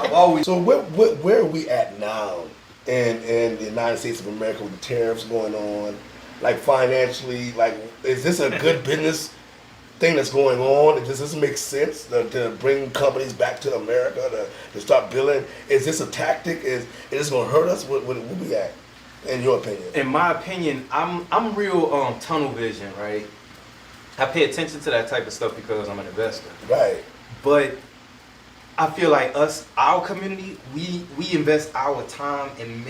I've always. So where are we at now in the United States of America with the tariffs going on? Like financially, like is this a good business thing that's going on? Does this make sense to bring companies back to America to start building? Is this a tactic? Is this going to hurt us? What we at, in your opinion? In my opinion, I'm real tunnel vision, right? I pay attention to that type of stuff because I'm an investor. Right. But I feel like our community, we invest our time and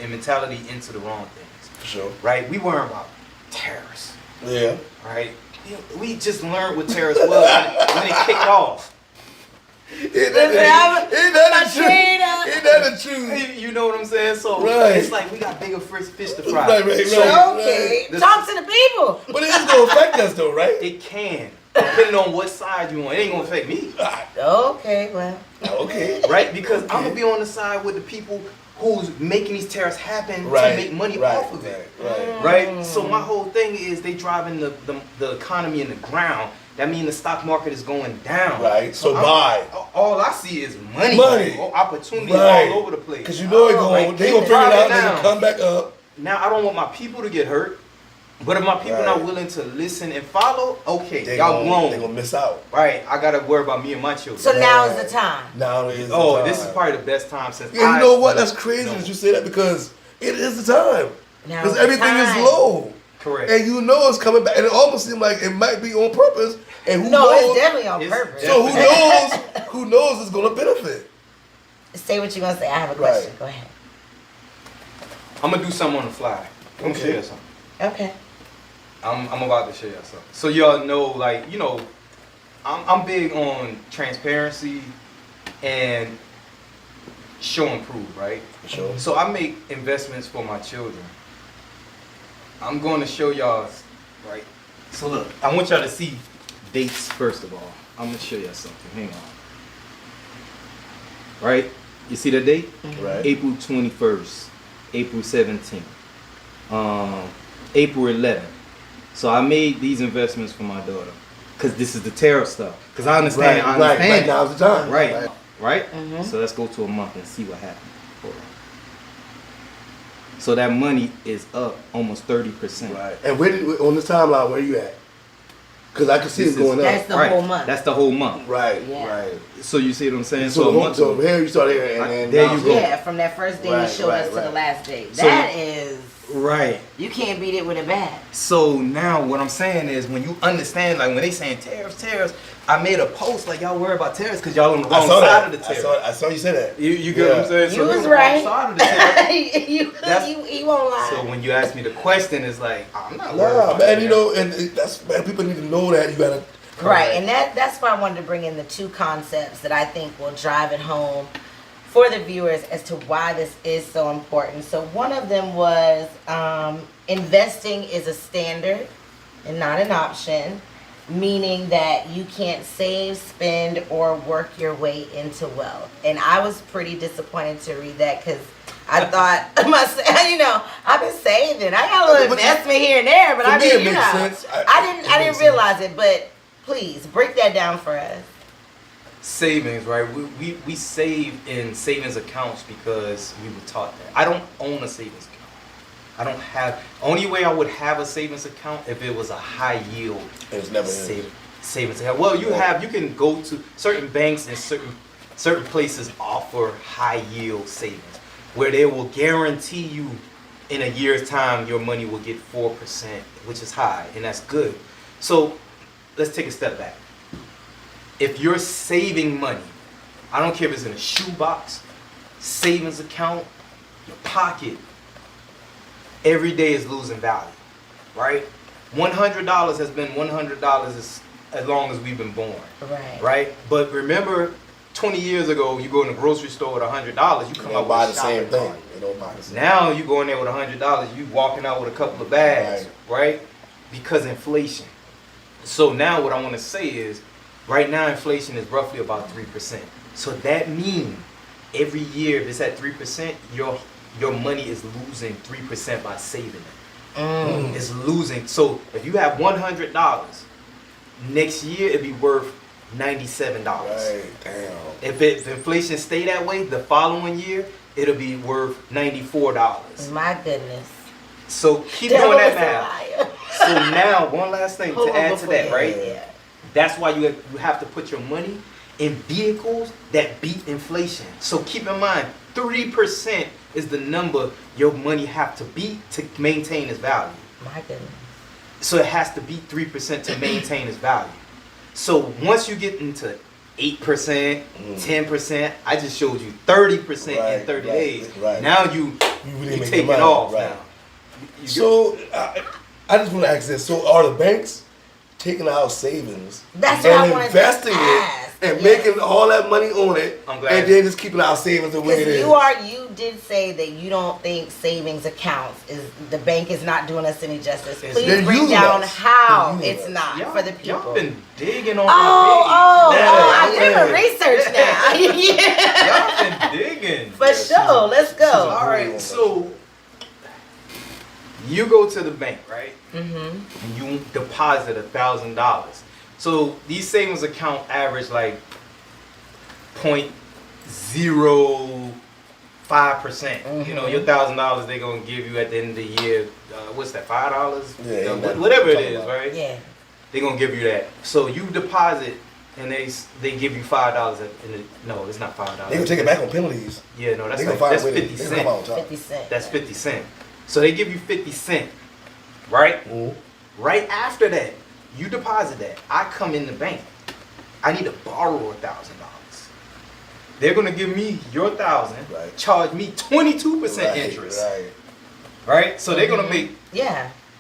mentality into the wrong things. For sure. Right? We worry about terrorists. Yeah. Right? We just learned what terrorists was when it kicked off. Ain't that the truth? You know what I'm saying? So Right. it's like we got bigger fish to fry. Right. So Okay. This- Talk to the people. But it is going to affect us though, right? it can. Depending on what side you on. It ain't gonna affect me. Okay, well. Okay. Right? Because I'm Okay. gonna be on the side with the people who's making these tariffs happen Right. to make money Right. off of it. Right. Right? So my whole thing is they driving the economy in the ground. That means the stock market is going down. Right. So I'm- buy. All I see is money. Money. Opportunity Right. all over the place. Because you know they Like, gonna keep figure it out and driving they gonna down. come back up. Now I don't want my people to get hurt. But if my people Right. not willing to listen and follow, okay, They y'all grown. They're gonna miss out. Right, I gotta worry about me and my children. So now is the time. Now is the Oh, time. this is probably the best time since Yeah, you know what? That's crazy that you say that because it is the time. Now Because is the everything is time. low. Correct. And you know it's coming back. And it almost seems like it might be on purpose. And who No, knows? it's definitely on It's purpose. So who knows it's gonna benefit. Say what you're gonna say. I have a question. Right. Go ahead. I'm gonna do something on the fly. I'm gonna Okay. show you something. Okay. I'm about to show you something. So y'all know, like, I'm big on transparency and show and prove, right? For sure. So I make investments for my children. I'm going to show y'all, right? So look, I want y'all to see dates first of all. I'm gonna show y'all something. Hang on. Right? You see the date? Right. April 21st, April 17th, April 11th. So I made these investments for my daughter because this is the tariff stuff. Because I understand. I understand. Right. Now's the time. Right? Mhm. So let's go to a month and see what happened. Hold on. So that money is up almost 30%. Right. And on this timeline, where you at? Because I can see This it going is- That's up. the Right. whole month. That's the whole month. Right. Yeah. Right. So you see what I'm saying? So, a month so ago- here you start here, and then There now- you go. Yeah, from that first day Right, you showed us to the right. last day. So- That is, Right. you can't beat it with a bat. So now what I'm saying is when you understand, like when they saying tariffs, I made a post like y'all worry about tariffs because y'all on the I wrong saw side that. of the I tariff. saw you say that. You get what I'm saying? You So was we on the right. wrong side of the tariff. you won't lie. So when you ask me the question, it's like I'm not worried Nah, about man. tariffs. You know, and that's man. People need to know that you gotta. Right, and that's why I wanted to bring in the two concepts that I think will drive it home for the viewers as to why this is so important. So one of them was investing is a standard and not an option, meaning that you can't save, spend, or work your way into wealth. And I was pretty disappointed to read that because I thought, I've been saving. I got a little investment here and there, but I didn't realize it. But please break that down for us. Savings, right? We save in savings accounts because we were taught that. I don't own a savings account. I don't have. Only way I would have a savings account if it was a high yield. It's never savings account. Well, you can go to certain banks and certain places offer high yield savings where they will guarantee you in a year's time your money will get 4%, which is high, and that's good. So let's take a step back. If you're saving money, I don't care if it's in a shoebox, savings account, your pocket, every day is losing value, right? $100 has been $100 as long as we've been born, right? But remember, 20 years ago, you go in the grocery store with $100, you come out buy with the a same thing. cart. You don't buy the same. Now you go in there with $100, you walking out with a couple of bags, right? Because inflation. So now what I want to say is, right now inflation is roughly about 3%. So that means every year, if it's at 3%, your money is losing 3% by saving it. It's losing. So if you have $100, next year it'd be worth $97. Right, damn. If inflation stay that way, the following year it'll be worth $94. My goodness. So keep doing that math. So now one last thing to add to that, right? Yeah. That's why you have to put your money in vehicles that beat inflation. So keep in mind, 3% is the number your money have to beat to maintain its value. My goodness. So it has to beat 3% to maintain its value. So once you get into 8%, 10%, I just showed you 30% in 30 days. Right. Now you really take it off now. So I just want to ask this. So are the banks taking out savings That's what I wanted investing to ask. it and making all that money on it, I'm glad. and then just keeping our savings the way it is? You did say that you don't think savings accounts the bank is not doing us any justice. Please break down how it's not for the people. Y'all been digging on I'm doing research now. Y'all been digging. For sure. Let's go. All right, so you go to the bank, right? Mm-hmm. And you deposit $1,000. So these savings account average like 0.05%. Mm-hmm. You know, your $1,000 they're gonna give you at the end of the year. What's that? $5? Yeah, whatever it is, right? Yeah. They're gonna give you that. So you deposit, and they give you $5. No, it's not $5. They can take it back on penalties. Yeah, no, that's They can like, find that's a way to- 50 they can come out on cents. top. 50 cents. That's 50 cents. So they give you 50 cents, right? Mm-hmm. Right after that, you deposit that. I come in the bank. I need to borrow $1,000. They're gonna give me your $1,000, charge me 22% interest, right? So they're gonna make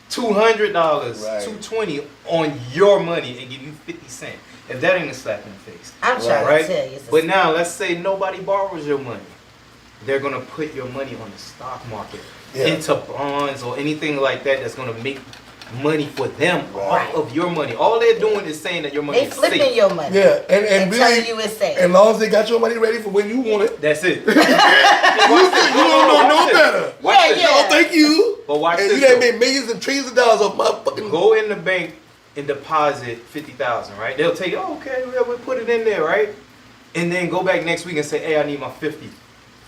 $200, $220 on your money and give you 50 cents. If that ain't a slap in the face, I'm trying to tell you. But now let's say nobody borrows your money. They're gonna put your money on the stock market, into bonds or anything like that that's gonna make money for them off of your money. All they're doing is saying that your money is safe. They flipping your money. Yeah, and really, telling you it's safe. As long as they got your money ready for when you want it. That's it. You don't know better. Yeah. No, thank you. But watch and this. You done made millions and trillions of dollars off my fucking. Go in the bank and deposit $50,000, right? They'll tell you, oh, okay, we'll put it in there, right? And then go back next week and say, hey, I need my 50.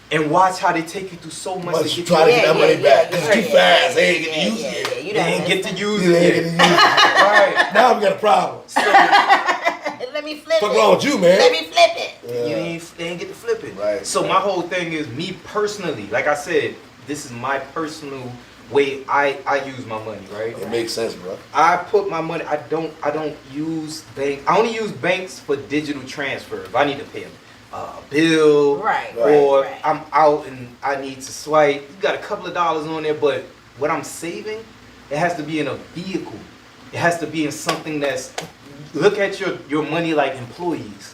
And watch how they take you through so much to try to get that money back. It's too fast. They ain't get to use it. You they ain't get to use They ain't it. get to use it. Right. Now we got a problem. So, Let me flip What's it. wrong with you, man? Let me flip it. they ain't get to flip it. Right. So my whole thing is me personally, like I said, this is my personal way I use my money, right? It makes sense, bro. I put my money, I don't use bank. I only use banks for digital transfer. If I need to pay a bill, or I'm out and I need to swipe, you got a couple of dollars on there, but what I'm saving, it has to be in a vehicle. It has to be in something that's, look at your money like employees.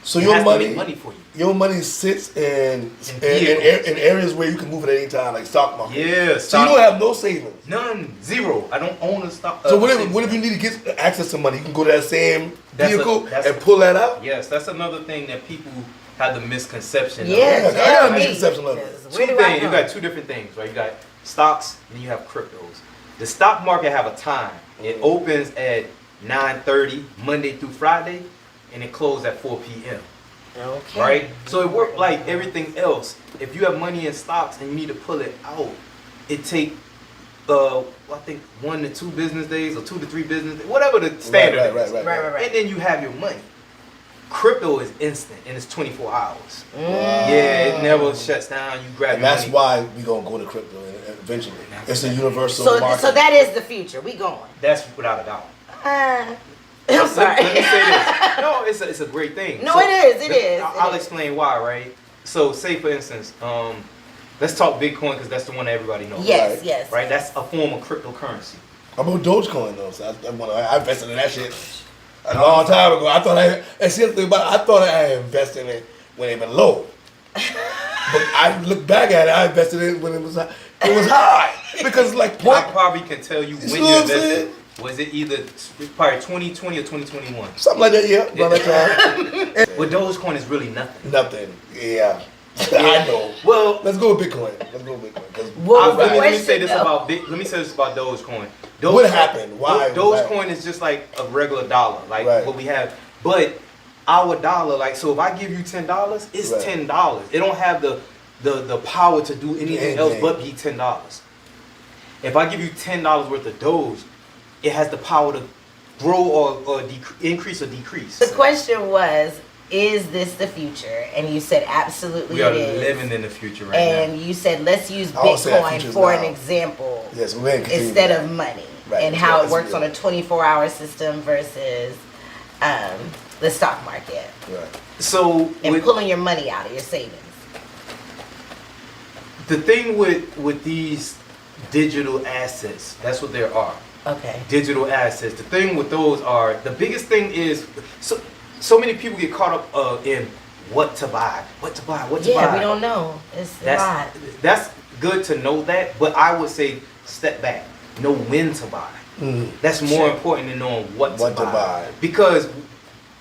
So It your has to money, make money for you. your money sits in vehicles. areas where you can move at any time, like stock market. Yeah, So you don't have no savings. None, zero. I don't own a stock. So what if you need to get access to money? You can go to that same vehicle and pull that out? Yes, that's another thing that people have the misconception Yeah, of. I got a misconception of it. Where do I You go? got two different things, right? You got stocks and you have cryptos. The stock market have a time. It opens at 9:30 Monday through Friday, and it closes at 4 p.m. Okay. Right? So it worked like everything else. If you have money in stocks and you need to pull it out, it take I think 1 to 2 business days or 2 to 3 business days, whatever the standard is. Right. And then you have your money. Crypto is instant and it's 24 hours. Mm. Yeah, it never shuts down. You grab And your that's money. why we gonna go to crypto eventually. It's a universal So market. that is the future. We going. That's without a doubt. I'm sorry. Let me say this. No, it's a great thing. No, it is. It is. I'll explain why, right? So, say for instance, let's talk Bitcoin because that's the one that everybody knows. Yes, Right. yes. Right? That's a form of cryptocurrency. I'm about Dogecoin though, so I invested in that shit a long time ago. I thought and see the thing about it, I thought I invested in it when it been low. But I look back at it, I invested in it when it was high. Because like I probably can tell you see when what you I'm invested. saying? Was it either probably 2020 or 2021? Something like that, yeah. Around that But Dogecoin is really nothing. time. Nothing. Yeah. I know. Well, Let's go with Bitcoin. 'Cause Well, let me say question, this though. about let me say this about Dogecoin. What happened? Why? Dogecoin is just like a regular dollar, like Right. what we have. But our dollar, like, so if I give you $10, it's Right. $10. It don't have the power to do anything else but be $10. If I give you $10 worth of Doge, it has the power to grow or increase or decrease. The question was, is this the future? And you said absolutely We are it is. living in the future right And you said let's use I would say our Bitcoin future's for now. an example Yes, we're gonna continue instead that. of money, Right, and that's how right, it that's works real. on a 24-hour system versus the stock market Right. now. So and with, pulling your money out of your savings. the thing with these digital assets, that's what there are. Okay. Digital assets. The thing with those are, the biggest thing is, so many people get caught up in what to buy. Yeah, we don't know. It's a lot. That's good to know that, but I would say step back. Know when to buy. That's more important than knowing what to buy. Because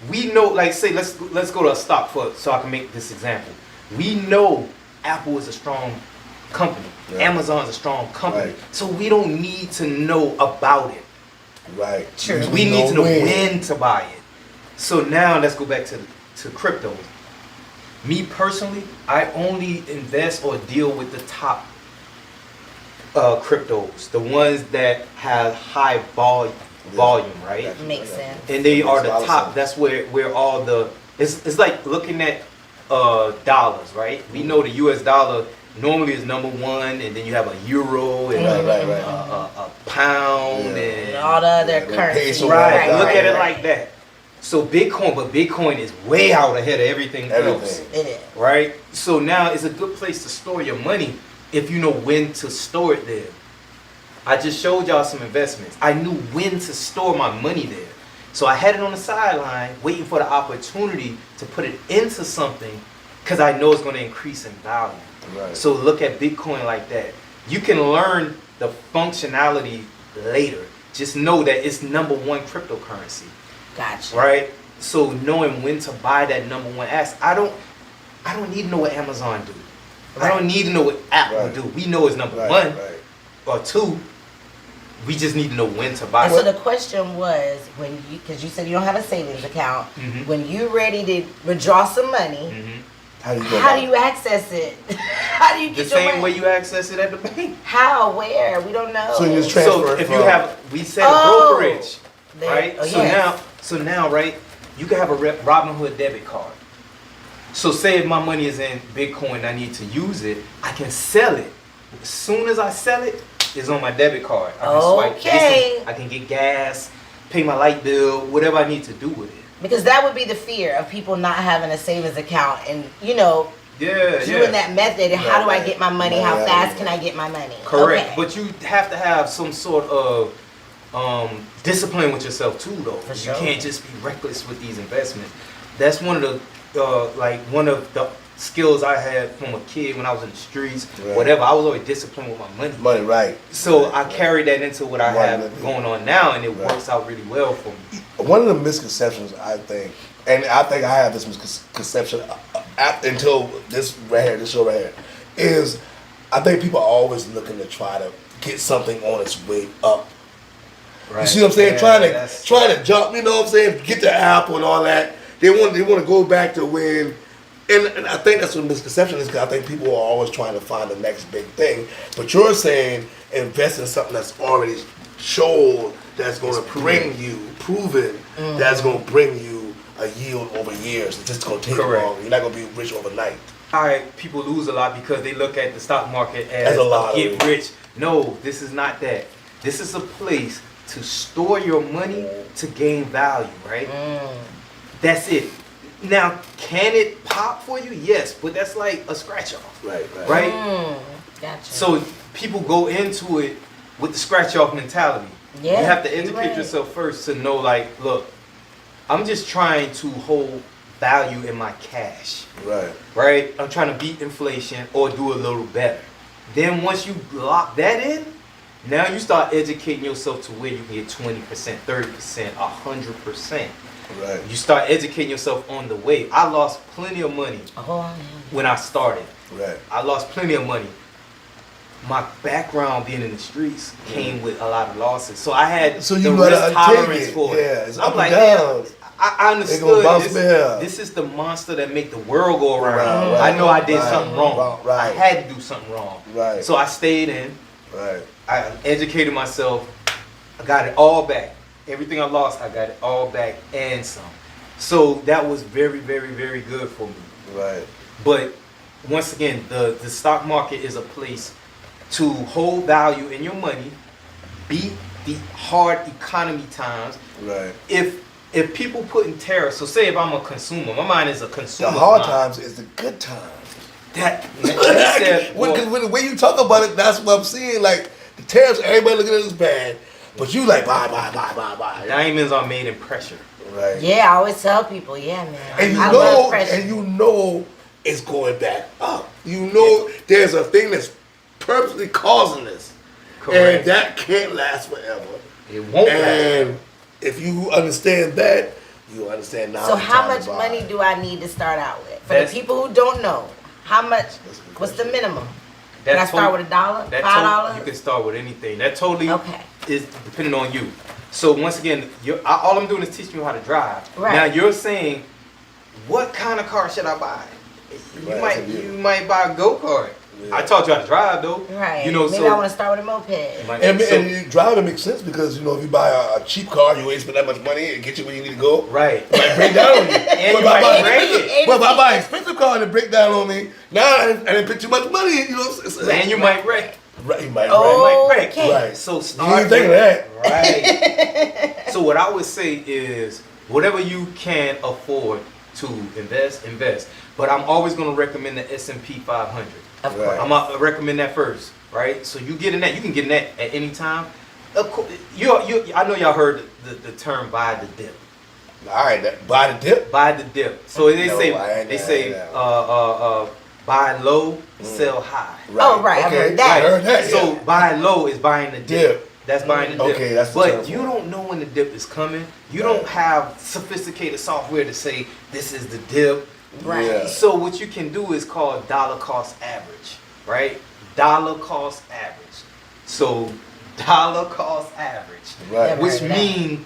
we know, like, say, let's go to a stock so I can make this example. We know Apple is a strong company. Yeah. Amazon is a strong company. Right. So we don't need to know about it. Right. True. We need to know when to buy it. So now let's go back to crypto. Me personally, I only invest or deal with the top cryptos, the ones that have high volume, right? Makes sense. And they are the Makes a lot of top. sense. That's where all the it's like looking at dollars, right? We know the US dollar normally is number 1, and then you have a euro and Right. a pound Yeah. And and all the other Yeah, currencies. peso, right. Look at it right. like that. So Bitcoin is way out ahead of everything else. It is. Right? So now it's a good place to store your money if you know when to store it there. I just showed y'all some investments. I knew when to store my money there. So I had it on the sideline waiting for the opportunity to put it into something because I know it's going to increase in value. Right. So look at Bitcoin like that. You can learn the functionality later. Just know that it's number 1 cryptocurrency. Gotcha. Right? So knowing when to buy that number 1 asset. I don't need to know what Amazon do. I don't need to know what Apple do. We know it's number 1 Right. or 2. We just need to know when to buy And so it. the question was, when because you said you don't have a savings account, Mhm. when you're ready to withdraw some money, Mhm. How do you go how about do you access it? How do you The get your same money? way you access it at the bank. How? Where? We don't know. So you just So transfer if from, you have, we said Oh. brokerage, There- right? oh, So yes. now, right? You can have a Robinhood debit card. So say if my money is in Bitcoin, I need to use it. I can sell it. As soon as I sell it, it's on my debit card. I can swipe. Okay. I can get gas, pay my light bill, whatever I need to do with it. Because that would be the fear of people not having a savings account and, Yeah, doing that method. And how do I Right. get my money? Right, How right, fast right. can I get my money? Correct, Okay. but you have to have some sort of discipline with yourself too, though. For You sure. can't just be reckless with these investments. That's one of the skills I had from a kid when I was in the streets. Right. Whatever, I was always disciplined with my money. Money, right. So right. I carried that into what I have going on now, and it Right. works out really well for me. One of the misconceptions I think I have this misconception until this show right here, is I think people are always looking to try to get something on its way up. Right. You see what I'm saying? Yeah, trying to jump, you know what I'm saying? Get the apple and all that. They want to go back to when, and I think that's what misconception is, because I think people are always trying to find the next big thing. But you're saying invest in something that's already shown, that's going to bring you, proven, that's going to bring you a yield over years. It's just going to take long. You're not going to be rich overnight. People lose a lot because they look at the stock market as a get rich. No, this is not that. This is a place to store your money to gain value, right? That's it. Now, can it pop for you? Yes, but that's like a scratch off. Right? Gotcha. So people go into it with the scratch off mentality. Yeah, you have to educate yourself first to know, like, look, I'm just trying to hold value in my cash. Right? I'm trying to beat inflation or do a little better. Then once you lock that in, now you start educating yourself to where you can get 20%, 30%, 100%. Right. You start educating yourself on the way. I lost plenty of money when I started. Right. I lost plenty of money. My background being in the streets came with a lot of losses. So I had the risk tolerance for it. Yeah, it's I'm up like, and down. I understood this is the monster that make the world go around. Right. I know I did something wrong. Right. I had to do something wrong. Right. So I stayed in. Right. I educated myself. I got it all back. Everything I lost, I got it all back and some. So that was very, very, very good for me. Right. But once again, the stock market is a place to hold value in your money, beat the hard economy times. Right. If people put in tariffs, so say if I'm a consumer, my mind is a consumer. The hard times is the good times. Because when the way you talk about it, that's what I'm seeing. Like the tariffs, everybody looking at it as bad, but you like buy. Diamonds are made in pressure. Right. Yeah, I always tell people, man. And you know it's going back up. You know there's a thing that's purposely causing this. Correct. And that can't last forever. It won't last And if you understand that, you understand now. So how much money do I need to start out with? For the people who don't know, how much, what's the minimum? Can I start with $1? $5? You can start with anything. That totally is depending on you. So once again, all I'm doing is teaching you how to drive. Right. Now you're saying, what kind of car should I buy? You might buy a go-kart. Yeah. I taught you how to drive though. Right. You know, maybe I want to start with a moped. And driving makes sense because, if you buy a cheap car, you ain't spend that much money and get you where you need to go. Right. It might break down on you. And you might break it. But if I buy an expensive car and it break down on me, now I didn't put too much money in, And you might wreck. Right, you might wreck. Right. So You start ain't thinking of that. Right. So what I would say is, whatever you can afford to invest. But I'm always going to recommend the S&P 500. Of course. I'm going to recommend that first, right? So you get in that. You can get in that at any time. Of course, I know y'all heard the term buy the dip. All right, buy the dip? Buy the dip. So they say buy low, sell high. Right. Oh, right. Okay. I heard that. I heard that. So buy low is buying the dip. That's buying the dip. Okay, that's the but term you don't know when the dip is coming. You don't have sophisticated software to say this is the dip. Right. Yeah. So what you can do is called dollar cost average, right? Dollar cost average. So dollar cost average, right. Which mean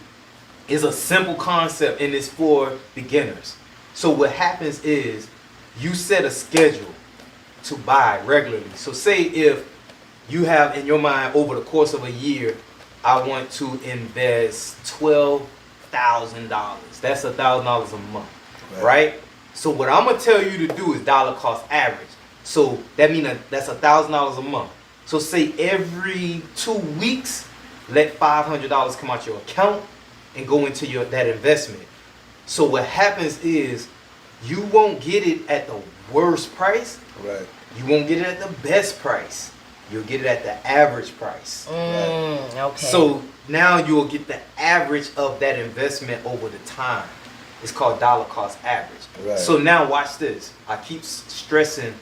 is a simple concept and it's for beginners. So what happens is you set a schedule to buy regularly. So say if you have in your mind over the course of a year, I want to invest $12,000. That's $1,000 a month, right? So what I'm gonna tell you to do is dollar cost average. So that means that's $1,000 a month. So say every 2 weeks, let $500 come out your account and go into that investment. So what happens is you won't get it at the worst price. Right. You won't get it at the best price. You'll get it at the average price. Okay. So now you'll get the average of that investment over the time. It's called dollar cost average. Right. So now watch this. I keep stressing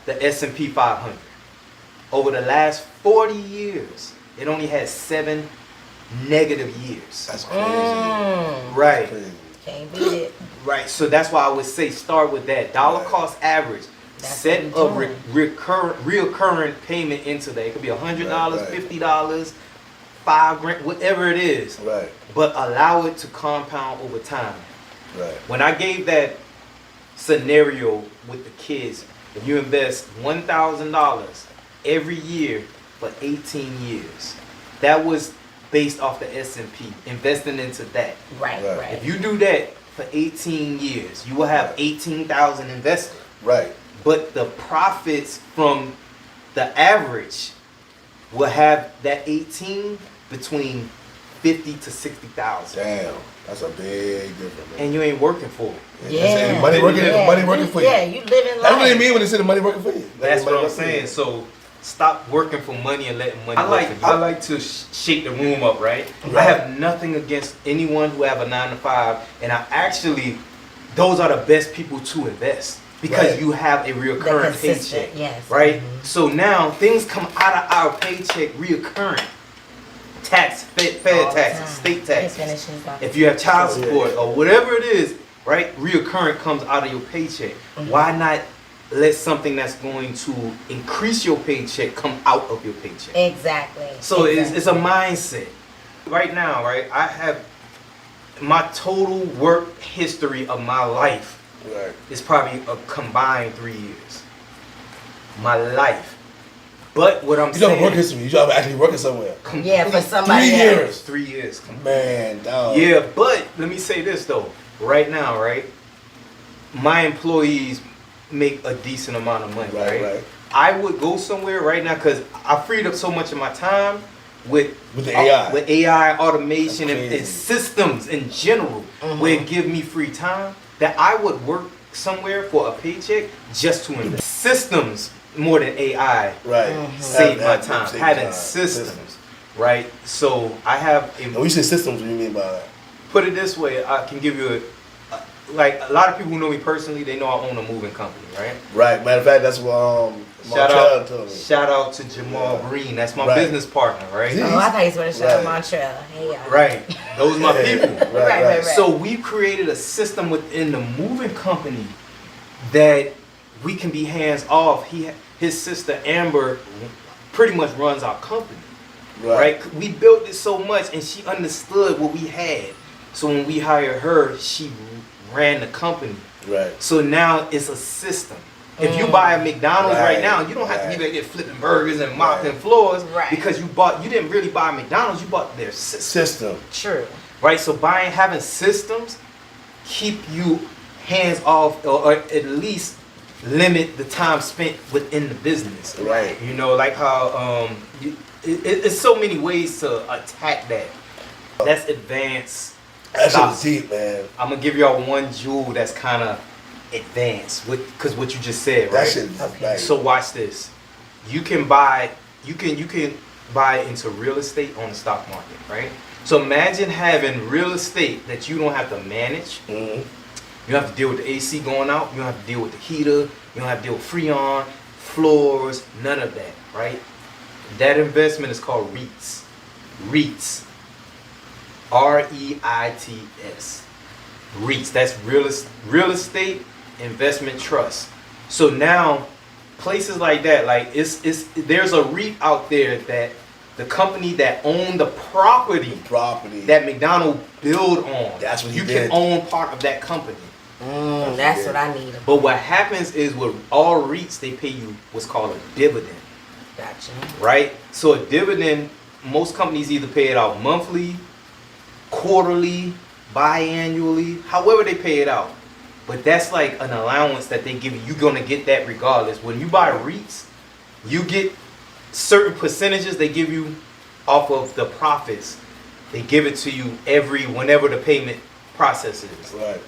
the S&P 500. Over the last 40 years, it only had 7 negative years. That's crazy. Right. That's crazy. Can't beat it. Right. So that's why I would say start with that dollar cost average. That's Set what a we're doing. recurrent payment into that. It could be $100, Right. $50, $5,000, whatever it is. Right. But allow it to compound over time. Right. When I gave that scenario with the kids, if you invest $1,000 every year for 18 years, that was based off the S&P, investing into that. Right, Right. right. If you do that for 18 years, you will have 18,000 invested. Right. But the profits from the average will have that 18 between 50 to 60,000. Damn. That's a big difference. Man. And you ain't working for it. Yeah. Money working. Yeah. Money working for you. Yeah, you living life. That's what they mean when they say the money working for you. That's Money what I'm working for you. saying. So stop working for money and letting money work for you. I like to shake the room up, right? I have nothing against anyone who have a 9 to 5, and I actually, those are the best people to invest because Right. you have a recurring consistent, paycheck, yes. right? So now things come out of our paycheck reoccurring. Tax, fed All the taxes, time. state It taxes. finishes off. If you have child Oh, yeah, support yeah. or whatever it is, right? Reoccurring comes out of your paycheck. Why not let something that's going to increase your paycheck come out of your paycheck? Exactly. So exactly. it's a mindset. Right now, right? I have my total work history of my life Right. is probably a combined 3 years. My life. But what I'm You don't saying, work history. You gotta actually working somewhere. Yeah, for somebody 3 else. years. 3 years. Man, dog. Yeah, but let me say this though. Right now, right? My employees make a decent amount of money, Right, right? right. I would go somewhere right now because I freed up so much of my time with the AI. with AI, automation, That's and crazy. systems in general, where it give me free time that I would work somewhere for a paycheck just to invest. Systems more than AI Right. save my Have- time. save Having time. systems, right? So I have a And when you say systems, what do you mean by that? put it this way, I can give you like a lot of people who know me personally, they know I own a moving company, right? Right. Matter of fact, that's what Shout Montreal told me. Shout out to Jamal Yeah. Green, that's my Right. business partner, right? Yeah. Oh, I thought you was going to shout out Right. Montreal. Hey, y'all. Right. Those are my Yeah. people. Right. So we created a system within the moving company that we can be hands off. His sister Amber pretty much runs our company. Right? We built it so much and she understood what we had. So when we hired her, she ran the company. Right. So now it's a system. If you buy a McDonald's right Right, now, you don't have to right. be back there flipping burgers and mopping Right. floors Right. because you didn't really buy McDonald's, you bought their system. System. True. Right? So having systems keep you hands off or at least limit the time spent within the business. Right. You know, like how it's so many ways to attack that. That's advanced. That shit stocks. is deep, man. I'm gonna give y'all one jewel that's kind of advanced because what you just said, That right? shit is Okay. like, So watch this. You can buy into real estate on the stock market, right? So imagine having real estate that you don't have to manage. Mhm. You don't have to deal with the AC going out. You don't have to deal with the heater. You don't have to deal with Freon, floors, none of that, right? That investment is called REITs. REITs. REITs. REITs. That's real estate investment trust. So now, places like that, like there's a REIT out there that the company that owned the property that McDonald built on. That's what he you did. can own part of that company. That's what I need. But what happens is with all REITs, they pay you what's called a dividend, Gotcha. right? So a dividend, most companies either pay it out monthly, quarterly, biannually, however they pay it out. But that's like an allowance that they give you. You're gonna get that regardless. When you buy REITs, you get certain percentages they give you off of the profits. They give it to you whenever the payment process is. Right.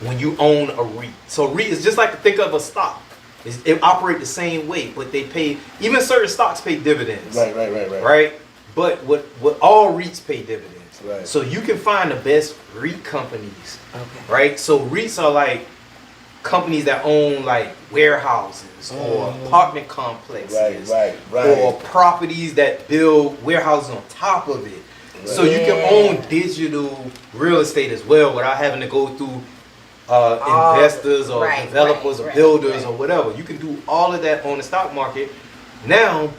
When you own a REIT. So REIT is just like to think of a stock. It operate the same way, but they pay, even certain stocks pay dividends. Right. Right? But what all REITs pay dividends. Right. So you can find the best REIT companies. Okay. Right? So REITs are like companies that own like warehouses or apartment complexes Right. or properties that build warehouses on top of it. Right. So you can own digital real estate as well without having to go through investors or developers or builders or whatever. You can do all of that on the stock market. Now,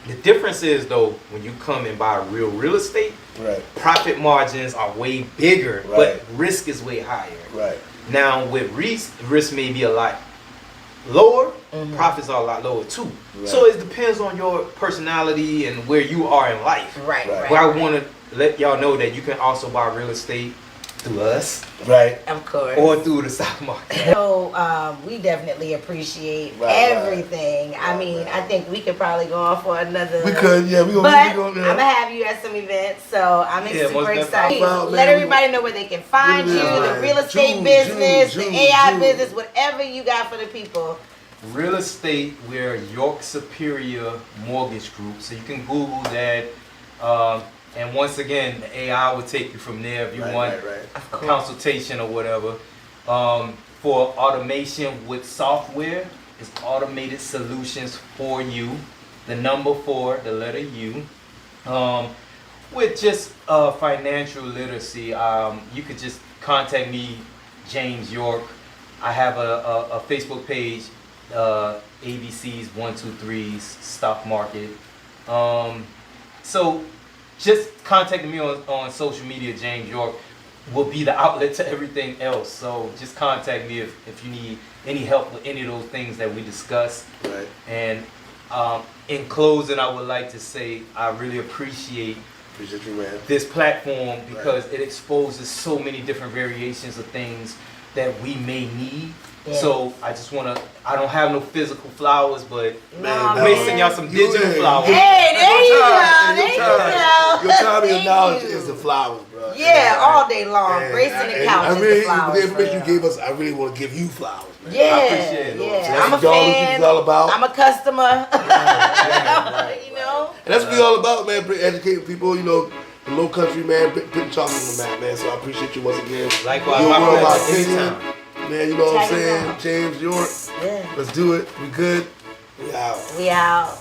the difference is though, when you come and buy real estate, profit margins are way bigger, but risk is way higher. Right. Now with REITs, risk may be a lot lower, profits are a lot lower too. Right. So it depends on your personality and where you are in life. Right. Right. But I want to let y'all know that you can also buy real estate through us, Right. Of course. or through the stock market. So we definitely appreciate everything. I mean, I think we could probably go on for another. We could, yeah. But I'm gonna have you at some events, so I'm super excited. Let everybody know where they can find you, the real estate business, the AI business, whatever you got for the people. Real estate, we're York Superior Mortgage Group, so you can Google that. And once again, the AI will take you from there if you want a consultation or whatever. For automation with software, it's automated solutions for you. The number 4, the letter U. With just financial literacy, you could just contact me, James York. I have a Facebook page, ABC's 123's Stock Market. So just contacting me on social media, James York, will be the outlet to everything else. So just contact me if you need any help with any of those things that we discussed. Right. And in closing, I would like to say I really appreciate you, man. this platform because it exposes so many different variations of things that we may need. Yeah. So I just want to, I don't have no physical flowers, but I may send y'all some digital flowers. Hey, there you go. There you go. Your time and your knowledge is the flowers, bro. Yeah, all day long. Gracing the couch is the flowers. The information you gave us, I really want to give you flowers, man. Yeah, I appreciate it. Yeah. I'm a fan. All about. I'm a customer. You know? And that's what we all about, man. Educating people, you know, the low country, man, putting chalk on the map, man. So I appreciate you once again. Likewise, your my world, pleasure. man, you know what I'm saying? James York. Yeah. Let's do it. We good. We out. We out.